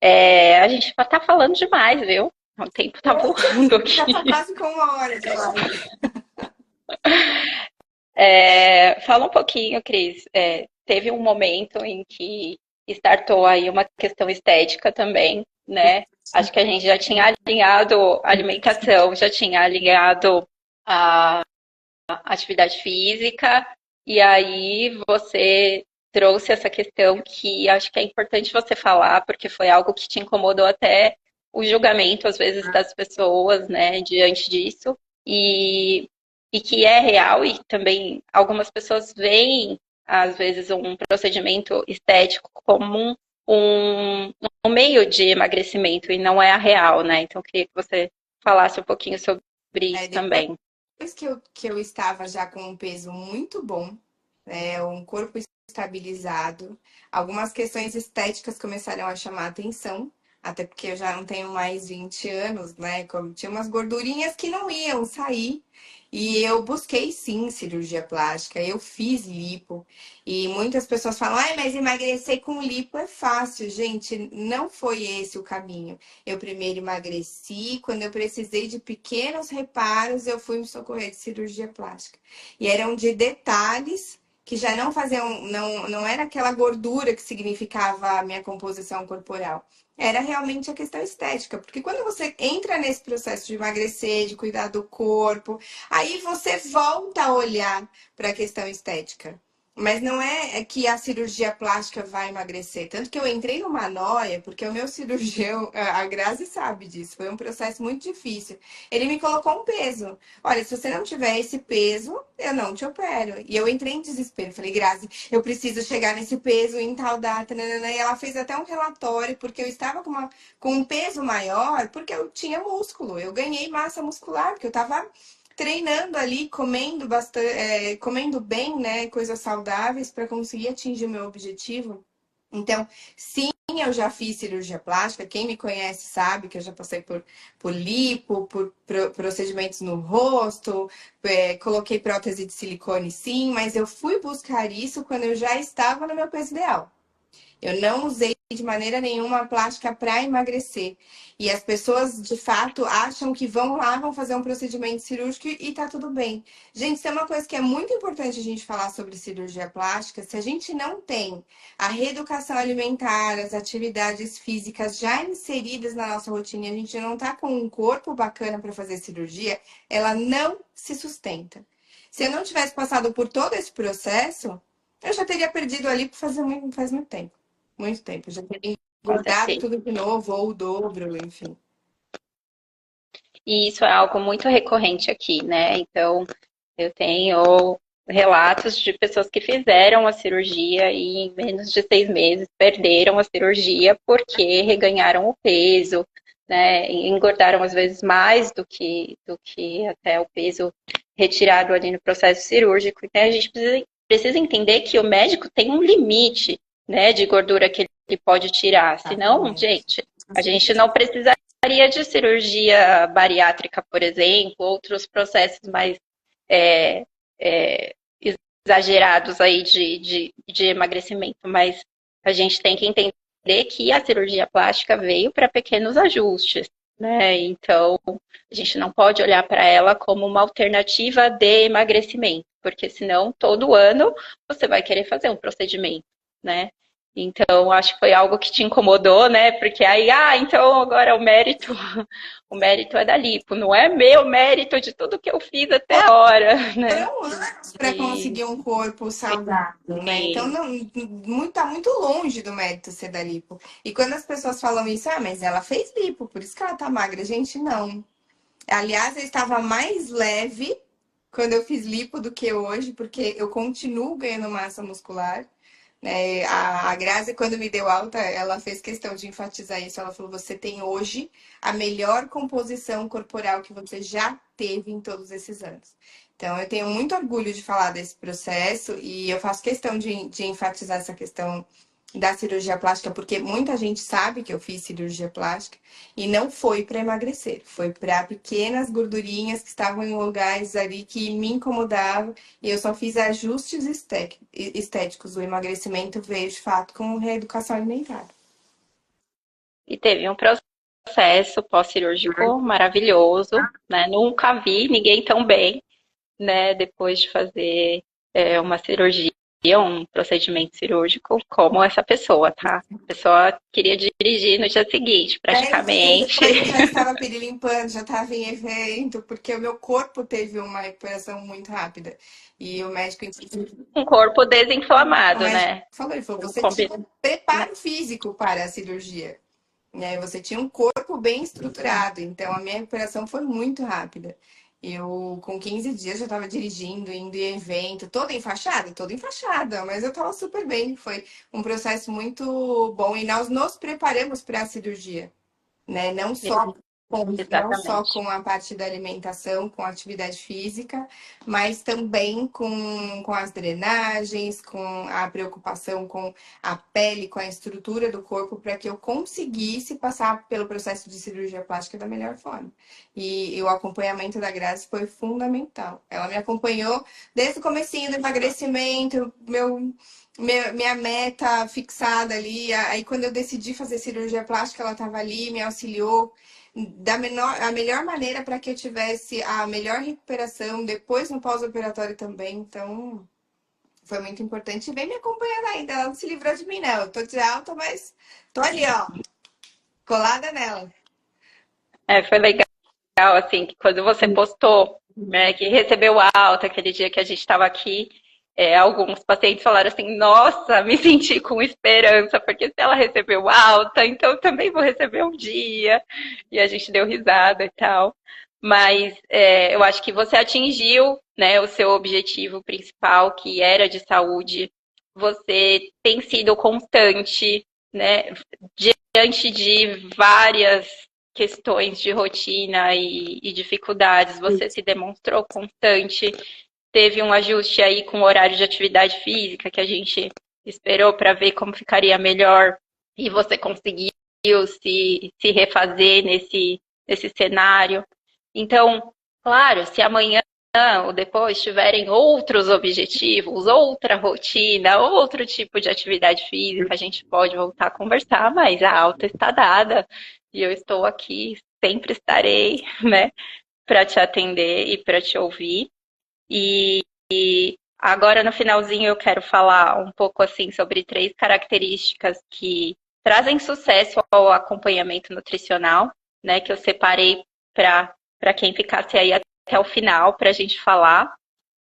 A gente tá falando demais, viu? O tempo tá voando aqui. Já tá quase com 1 hora de live. Fala um pouquinho, Cris. Teve um momento em que startou aí uma questão estética também. né? Acho que a gente já tinha alinhado a alimentação, já tinha alinhado a atividade física, e aí você trouxe essa questão que acho que é importante você falar, porque foi algo que te incomodou até o julgamento, às vezes, das pessoas, né, diante disso, e que é real, e também algumas pessoas veem, às vezes, um procedimento estético como um meio de emagrecimento, e não é a real, né? Então, eu queria que você falasse um pouquinho sobre isso Depois também. que eu estava já com um peso muito bom, né, um corpo estabilizado, algumas questões estéticas começaram a chamar a atenção, até porque eu já não tenho mais 20 anos, né? Como tinha umas gordurinhas que não iam sair. E eu busquei sim cirurgia plástica, eu fiz lipo. E muitas pessoas falam, ai, mas emagrecer com lipo é fácil. Gente, não foi esse o caminho. Eu primeiro emagreci, quando eu precisei de pequenos reparos, eu fui me socorrer de cirurgia plástica. E eram de detalhes que já não faziam, não era aquela gordura que significava a minha composição corporal. Era realmente a questão estética, porque quando você entra nesse processo de emagrecer, de cuidar do corpo, aí você volta a olhar para a questão estética. Mas não é que a cirurgia plástica vai emagrecer. Tanto que eu entrei numa noia, porque o meu cirurgião, a Grazi sabe disso, foi um processo muito difícil. Ele me colocou um peso. Olha, se você não tiver esse peso, eu não te opero. E eu entrei em desespero. Falei, Grazi, eu preciso chegar nesse peso em tal data. Nanana. E ela fez até um relatório, porque eu estava com um peso maior, porque eu tinha músculo. Eu ganhei massa muscular, porque eu estava treinando ali, comendo bastante, comendo bem, né, coisas saudáveis para conseguir atingir o meu objetivo. Então, sim, eu já fiz cirurgia plástica. Quem me conhece sabe que eu já passei por lipo, por procedimentos no rosto, coloquei prótese de silicone, sim, mas eu fui buscar isso quando eu já estava no meu peso ideal. Eu não usei de maneira nenhuma a plástica para emagrecer. E as pessoas, de fato, acham que vão lá, vão fazer um procedimento cirúrgico e tá tudo bem. Gente, isso é uma coisa que é muito importante a gente falar sobre cirurgia plástica. Se a gente não tem a reeducação alimentar, as atividades físicas já inseridas na nossa rotina, e a gente não tá com um corpo bacana para fazer cirurgia, ela não se sustenta. Se eu não tivesse passado por todo esse processo, eu já teria perdido ali faz muito tempo. Muito tempo. Já teria Com engordado certeza. tudo de novo, ou o dobro, enfim. E isso é algo muito recorrente aqui, né? Então, eu tenho relatos de pessoas que fizeram a cirurgia e em menos de 6 meses perderam a cirurgia porque reganharam o peso, né? E engordaram às vezes mais do que até o peso retirado ali no processo cirúrgico. Então, a gente precisa entender que o médico tem um limite, né, de gordura que ele pode tirar. Senão, Exatamente. gente, a gente não precisa de cirurgia bariátrica, por exemplo, outros processos mais é, é, exagerados aí de emagrecimento, mas a gente tem que entender que a cirurgia plástica veio para pequenos ajustes, né? Então, a gente não pode olhar para ela como uma alternativa de emagrecimento, porque senão todo ano você vai querer fazer um procedimento, né? Então, acho que foi algo que te incomodou, né? Porque aí, então agora o mérito é da lipo, não é meu mérito de tudo que eu fiz até agora, né? Foram anos para E, conseguir um corpo saudável, né? Então, e não, tá muito longe do mérito ser da lipo. E quando as pessoas falam isso, mas ela fez lipo, por isso que ela tá magra. Gente, não. Aliás, eu estava mais leve quando eu fiz lipo do que hoje, porque eu continuo ganhando massa muscular. Né? A Grazi, quando me deu alta, ela fez questão de enfatizar isso. Ela falou: você tem hoje a melhor composição corporal que você já teve em todos esses anos. Então, eu tenho muito orgulho de falar desse processo e eu faço questão de enfatizar essa questão da cirurgia plástica, porque muita gente sabe que eu fiz cirurgia plástica e não foi para emagrecer, foi para pequenas gordurinhas que estavam em lugares ali que me incomodavam e eu só fiz ajustes estéticos. O emagrecimento veio de fato com reeducação alimentar. teve um processo pós-cirúrgico maravilhoso, né? Nunca vi ninguém tão bem, né? Depois de fazer uma cirurgia, um procedimento cirúrgico, como essa pessoa, tá? A pessoa queria dirigir no dia seguinte, No dia praticamente. depois eu já estava pirilimpando, já estava em evento, porque o meu corpo teve uma recuperação muito rápida. E o médico, inclusive, Um corpo o desinflamado, médico né? falou, ele falou, Vamos você tinha combinar. preparo físico para a cirurgia, né? Você tinha um corpo bem estruturado, então a minha recuperação foi muito rápida. Eu, com 15 dias, já estava dirigindo, indo em evento, toda enfaixada, mas eu estava super bem. Foi um processo muito bom e nós nos preparamos para a cirurgia, né? Não só Exatamente. com a parte da alimentação, com a atividade física, mas também com as drenagens, com a preocupação com a pele, com a estrutura do corpo, para que eu conseguisse passar pelo processo de cirurgia plástica da melhor forma. E o acompanhamento da Grazi foi fundamental. Ela me acompanhou desde o comecinho do emagrecimento, minha meta fixada ali. Aí quando eu decidi fazer cirurgia plástica, ela estava ali, me auxiliou a melhor maneira para que eu tivesse a melhor recuperação, depois no pós-operatório também. Então, foi muito importante. E vem me acompanhando ainda. Ela não se livrou de mim, não. Eu tô de alta, mas tô ali, ó, colada nela. Foi legal, assim, que quando você postou, né, que recebeu alta, aquele dia que a gente estava aqui, alguns pacientes falaram assim, nossa, me senti com esperança, porque se ela recebeu alta, então eu também vou receber um dia. E a gente deu risada e tal. Mas eu acho que você atingiu, né, o seu objetivo principal, que era de saúde. Você tem sido constante, né, diante de várias questões de rotina e dificuldades. Você se demonstrou constante. Teve um ajuste aí com o horário de atividade física que a gente esperou para ver como ficaria melhor. E você conseguiu se refazer nesse cenário. Então, claro, se amanhã ou depois tiverem outros objetivos, outra rotina, outro tipo de atividade física, a gente pode voltar a conversar, mas a alta está dada e eu estou aqui, sempre estarei, né, para te atender e para te ouvir. E agora no finalzinho eu quero falar um pouco assim sobre 3 características que trazem sucesso ao acompanhamento nutricional, né, que eu separei para quem ficasse aí até o final para a gente falar.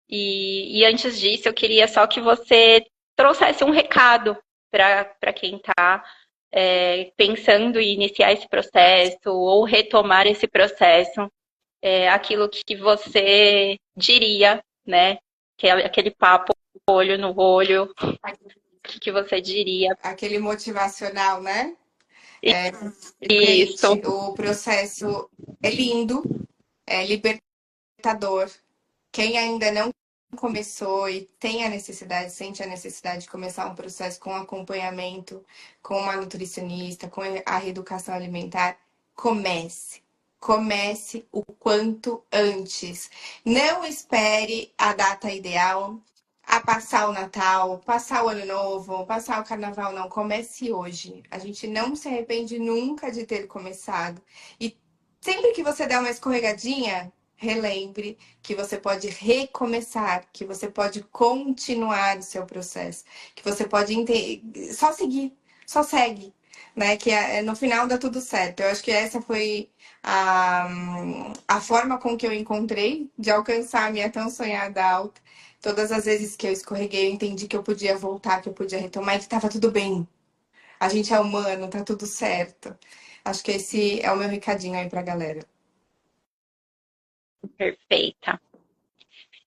E antes disso, eu queria só que você trouxesse um recado para quem está pensando em iniciar esse processo ou retomar esse processo, aquilo que você diria, né? Que é aquele papo olho no olho, o que você diria? Aquele motivacional, né? Isso, Gente, o processo é lindo, é libertador. Quem ainda não começou e tem a necessidade, sente a necessidade de começar um processo com acompanhamento, com uma nutricionista, com a reeducação alimentar, comece. Comece o quanto antes. Não espere a data ideal, a passar o Natal, passar o Ano Novo, passar o Carnaval, não. Comece hoje. A gente não se arrepende nunca de ter começado. E sempre que você der uma escorregadinha, relembre que você pode recomeçar, que você pode continuar o seu processo, que você pode só seguir, só segue, né? Que no final dá tudo certo. Eu acho que essa foi a forma com que eu encontrei de alcançar a minha tão sonhada alta. Todas as vezes que eu escorreguei, eu entendi que eu podia voltar, que eu podia retomar e que estava tudo bem. A gente é humano, tá tudo certo. Acho que esse é o meu recadinho aí pra galera. perfeita.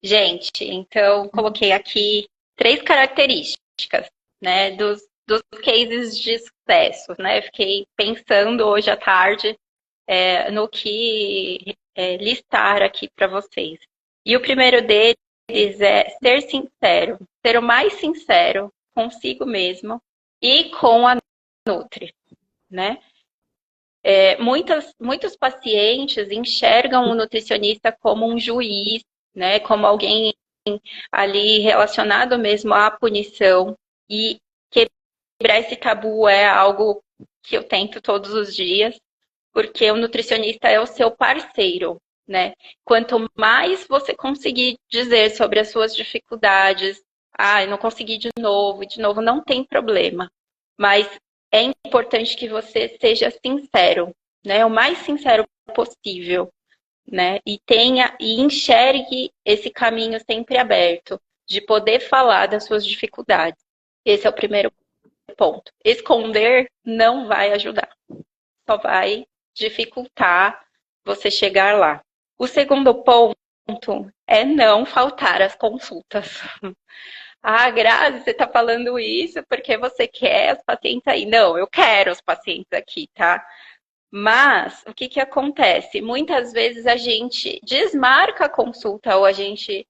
Gente, então coloquei aqui 3 características, né, dos cases de sucesso, né? Fiquei pensando hoje à tarde no que listar aqui para vocês. E o primeiro deles é ser sincero, ser o mais sincero consigo mesmo e com a Nutri, né? Muitos pacientes enxergam o nutricionista como um juiz, né? Como alguém ali relacionado mesmo à punição, e quebrar esse tabu é algo que eu tento todos os dias, porque o nutricionista é o seu parceiro, né? Quanto mais você conseguir dizer sobre as suas dificuldades, eu não consegui de novo, não tem problema. Mas é importante que você seja sincero, né? O mais sincero possível, né? E enxergue esse caminho sempre aberto, de poder falar das suas dificuldades. Esse é o primeiro ponto. Esconder não vai ajudar, só vai dificultar você chegar lá. O segundo ponto é não faltar às consultas. Ah, Grazi, você está falando isso porque você quer os pacientes aí. Não, eu quero os pacientes aqui, tá? Mas o que que acontece? Muitas vezes a gente desmarca a consulta ou a gente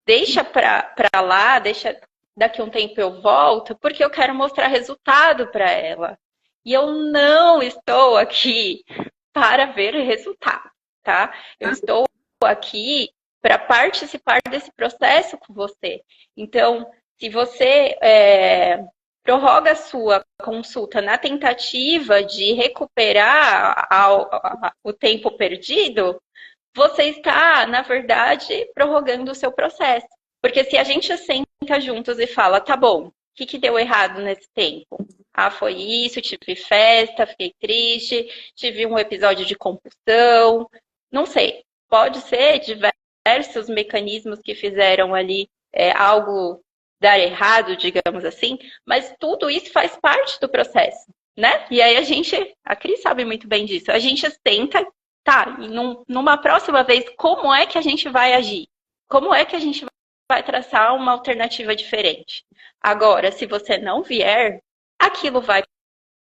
deixa para lá, deixa daqui a um tempo eu volto, porque eu quero mostrar resultado para ela. E eu não estou aqui para ver resultado, tá? Eu estou aqui para participar desse processo com você. Então, se você prorroga a sua consulta na tentativa de recuperar o tempo perdido, você está, na verdade, prorrogando o seu processo. Porque se a gente senta juntos e fala, tá bom, o que deu errado nesse tempo? Ah, foi isso, tive festa, fiquei triste, tive um episódio de compulsão, não sei. Pode ser diversos mecanismos que fizeram ali algo dar errado, digamos assim, mas tudo isso faz parte do processo, né? E aí a Cris sabe muito bem disso, a gente senta, tá, e numa próxima vez, como é que a gente vai agir? Como é que a gente vai traçar uma alternativa diferente? Agora, se você não vier, aquilo vai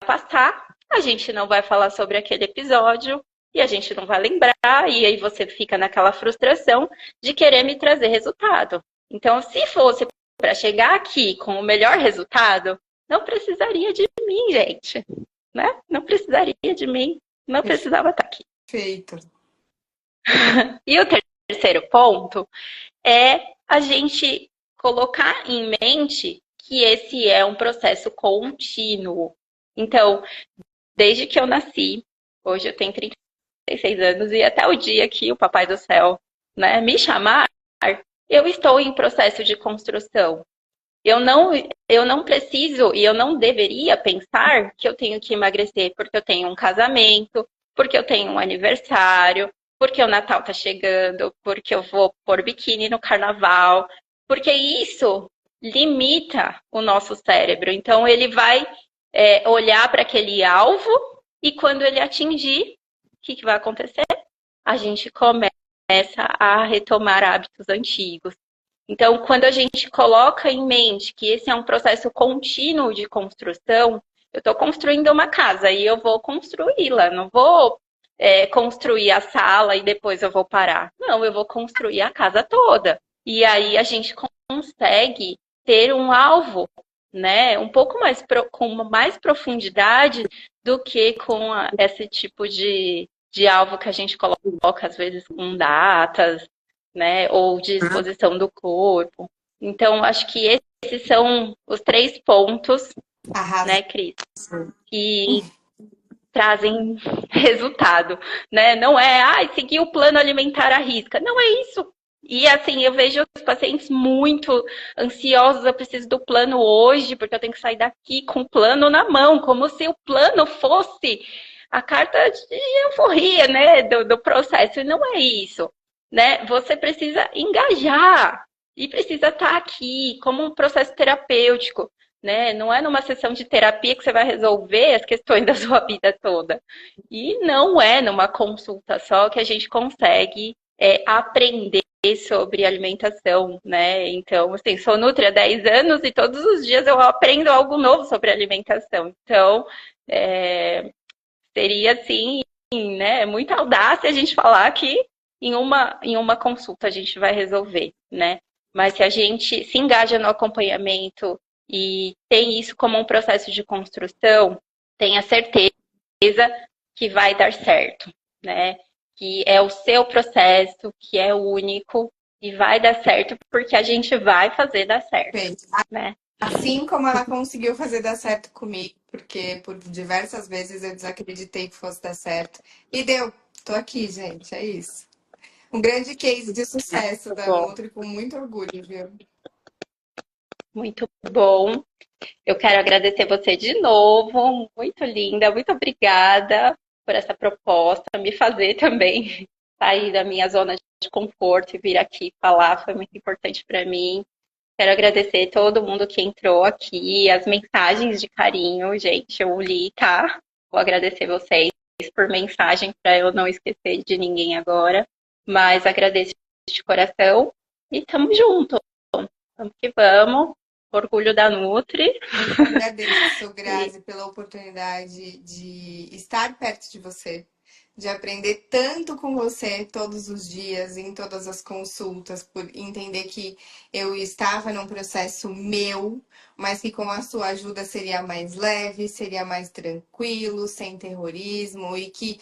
passar, a gente não vai falar sobre aquele episódio e a gente não vai lembrar, e aí você fica naquela frustração de querer me trazer resultado. Então, se fosse para chegar aqui com o melhor resultado, não precisaria de mim, gente, né? Não precisaria de mim, não precisava estar aqui. Feito. E o terceiro ponto é a gente colocar em mente que esse é um processo contínuo. Então, desde que eu nasci, hoje eu tenho 36 anos, e até o dia que o Papai do Céu, né, me chamar, eu estou em processo de construção. Eu não preciso e eu não deveria pensar que eu tenho que emagrecer porque eu tenho um casamento, porque eu tenho um aniversário, porque o Natal tá chegando, porque eu vou pôr biquíni no carnaval, porque isso limita o nosso cérebro. Então ele vai olhar para aquele alvo e quando ele atingir, o que vai acontecer? A gente começa a retomar hábitos antigos. Então, quando a gente coloca em mente que esse é um processo contínuo de construção, eu estou construindo uma casa e eu vou construí-la, não vou construir a sala e depois eu vou parar. Não, eu vou construir a casa toda. E aí a gente consegue ter um alvo, né, um pouco mais com mais profundidade do que com esse tipo de alvo que a gente coloca, às vezes, com datas, né, ou de exposição do corpo. Então, acho que esses são os 3 pontos, né, Cris, que trazem resultado, né? Não é, seguir o plano alimentar à risca. Não é isso. E assim, eu vejo os pacientes muito ansiosos, eu preciso do plano hoje, porque eu tenho que sair daqui com o plano na mão, como se o plano fosse a carta de euforia, né, do processo. E não é isso, né? Você precisa engajar e precisa estar aqui como um processo terapêutico, né? Não é numa sessão de terapia que você vai resolver as questões da sua vida toda. E não é numa consulta só que a gente consegue aprender sobre alimentação, né? Então, assim, sou nutri há 10 anos e todos os dias eu aprendo algo novo sobre alimentação. Então, seria, assim, né, muita audácia a gente falar que em uma consulta a gente vai resolver, né? Mas se a gente se engaja no acompanhamento e tem isso como um processo de construção, tenha certeza que vai dar certo, né? Que é o seu processo, que é único e vai dar certo porque a gente vai fazer dar certo, né? Assim como ela conseguiu fazer dar certo comigo, porque por diversas vezes eu desacreditei que fosse dar certo. E deu. Tô aqui, gente, é isso. Um grande case de sucesso da Nutri, com muito orgulho, viu? Muito bom. Eu quero agradecer você de novo, muito linda, muito obrigada por essa proposta, me fazer também sair da minha zona de conforto e vir aqui falar, foi muito importante para mim. Quero agradecer todo mundo que entrou aqui, as mensagens de carinho, gente, eu li, tá? Vou agradecer vocês por mensagem para eu não esquecer de ninguém agora, mas agradeço de coração e tamo junto. Vamos que vamos. Orgulho da Nutri. Eu que agradeço, E Grazi, pela oportunidade de estar perto de você, de aprender tanto com você todos os dias, em todas as consultas, por entender que eu estava num processo meu, mas que com a sua ajuda seria mais leve, seria mais tranquilo, sem terrorismo, e que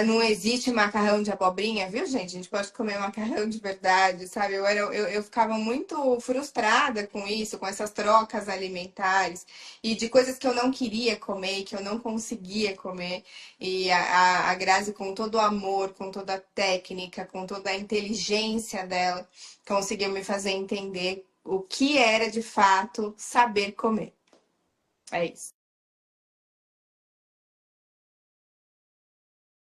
não existe macarrão de abobrinha, viu, gente? A gente pode comer macarrão de verdade, sabe? Eu ficava muito frustrada com isso, com essas trocas alimentares e de coisas que eu não queria comer, que eu não conseguia comer. E a Grazi, com todo o amor, com toda a técnica, com toda a inteligência dela, conseguiu me fazer entender o que era de fato saber comer. É isso.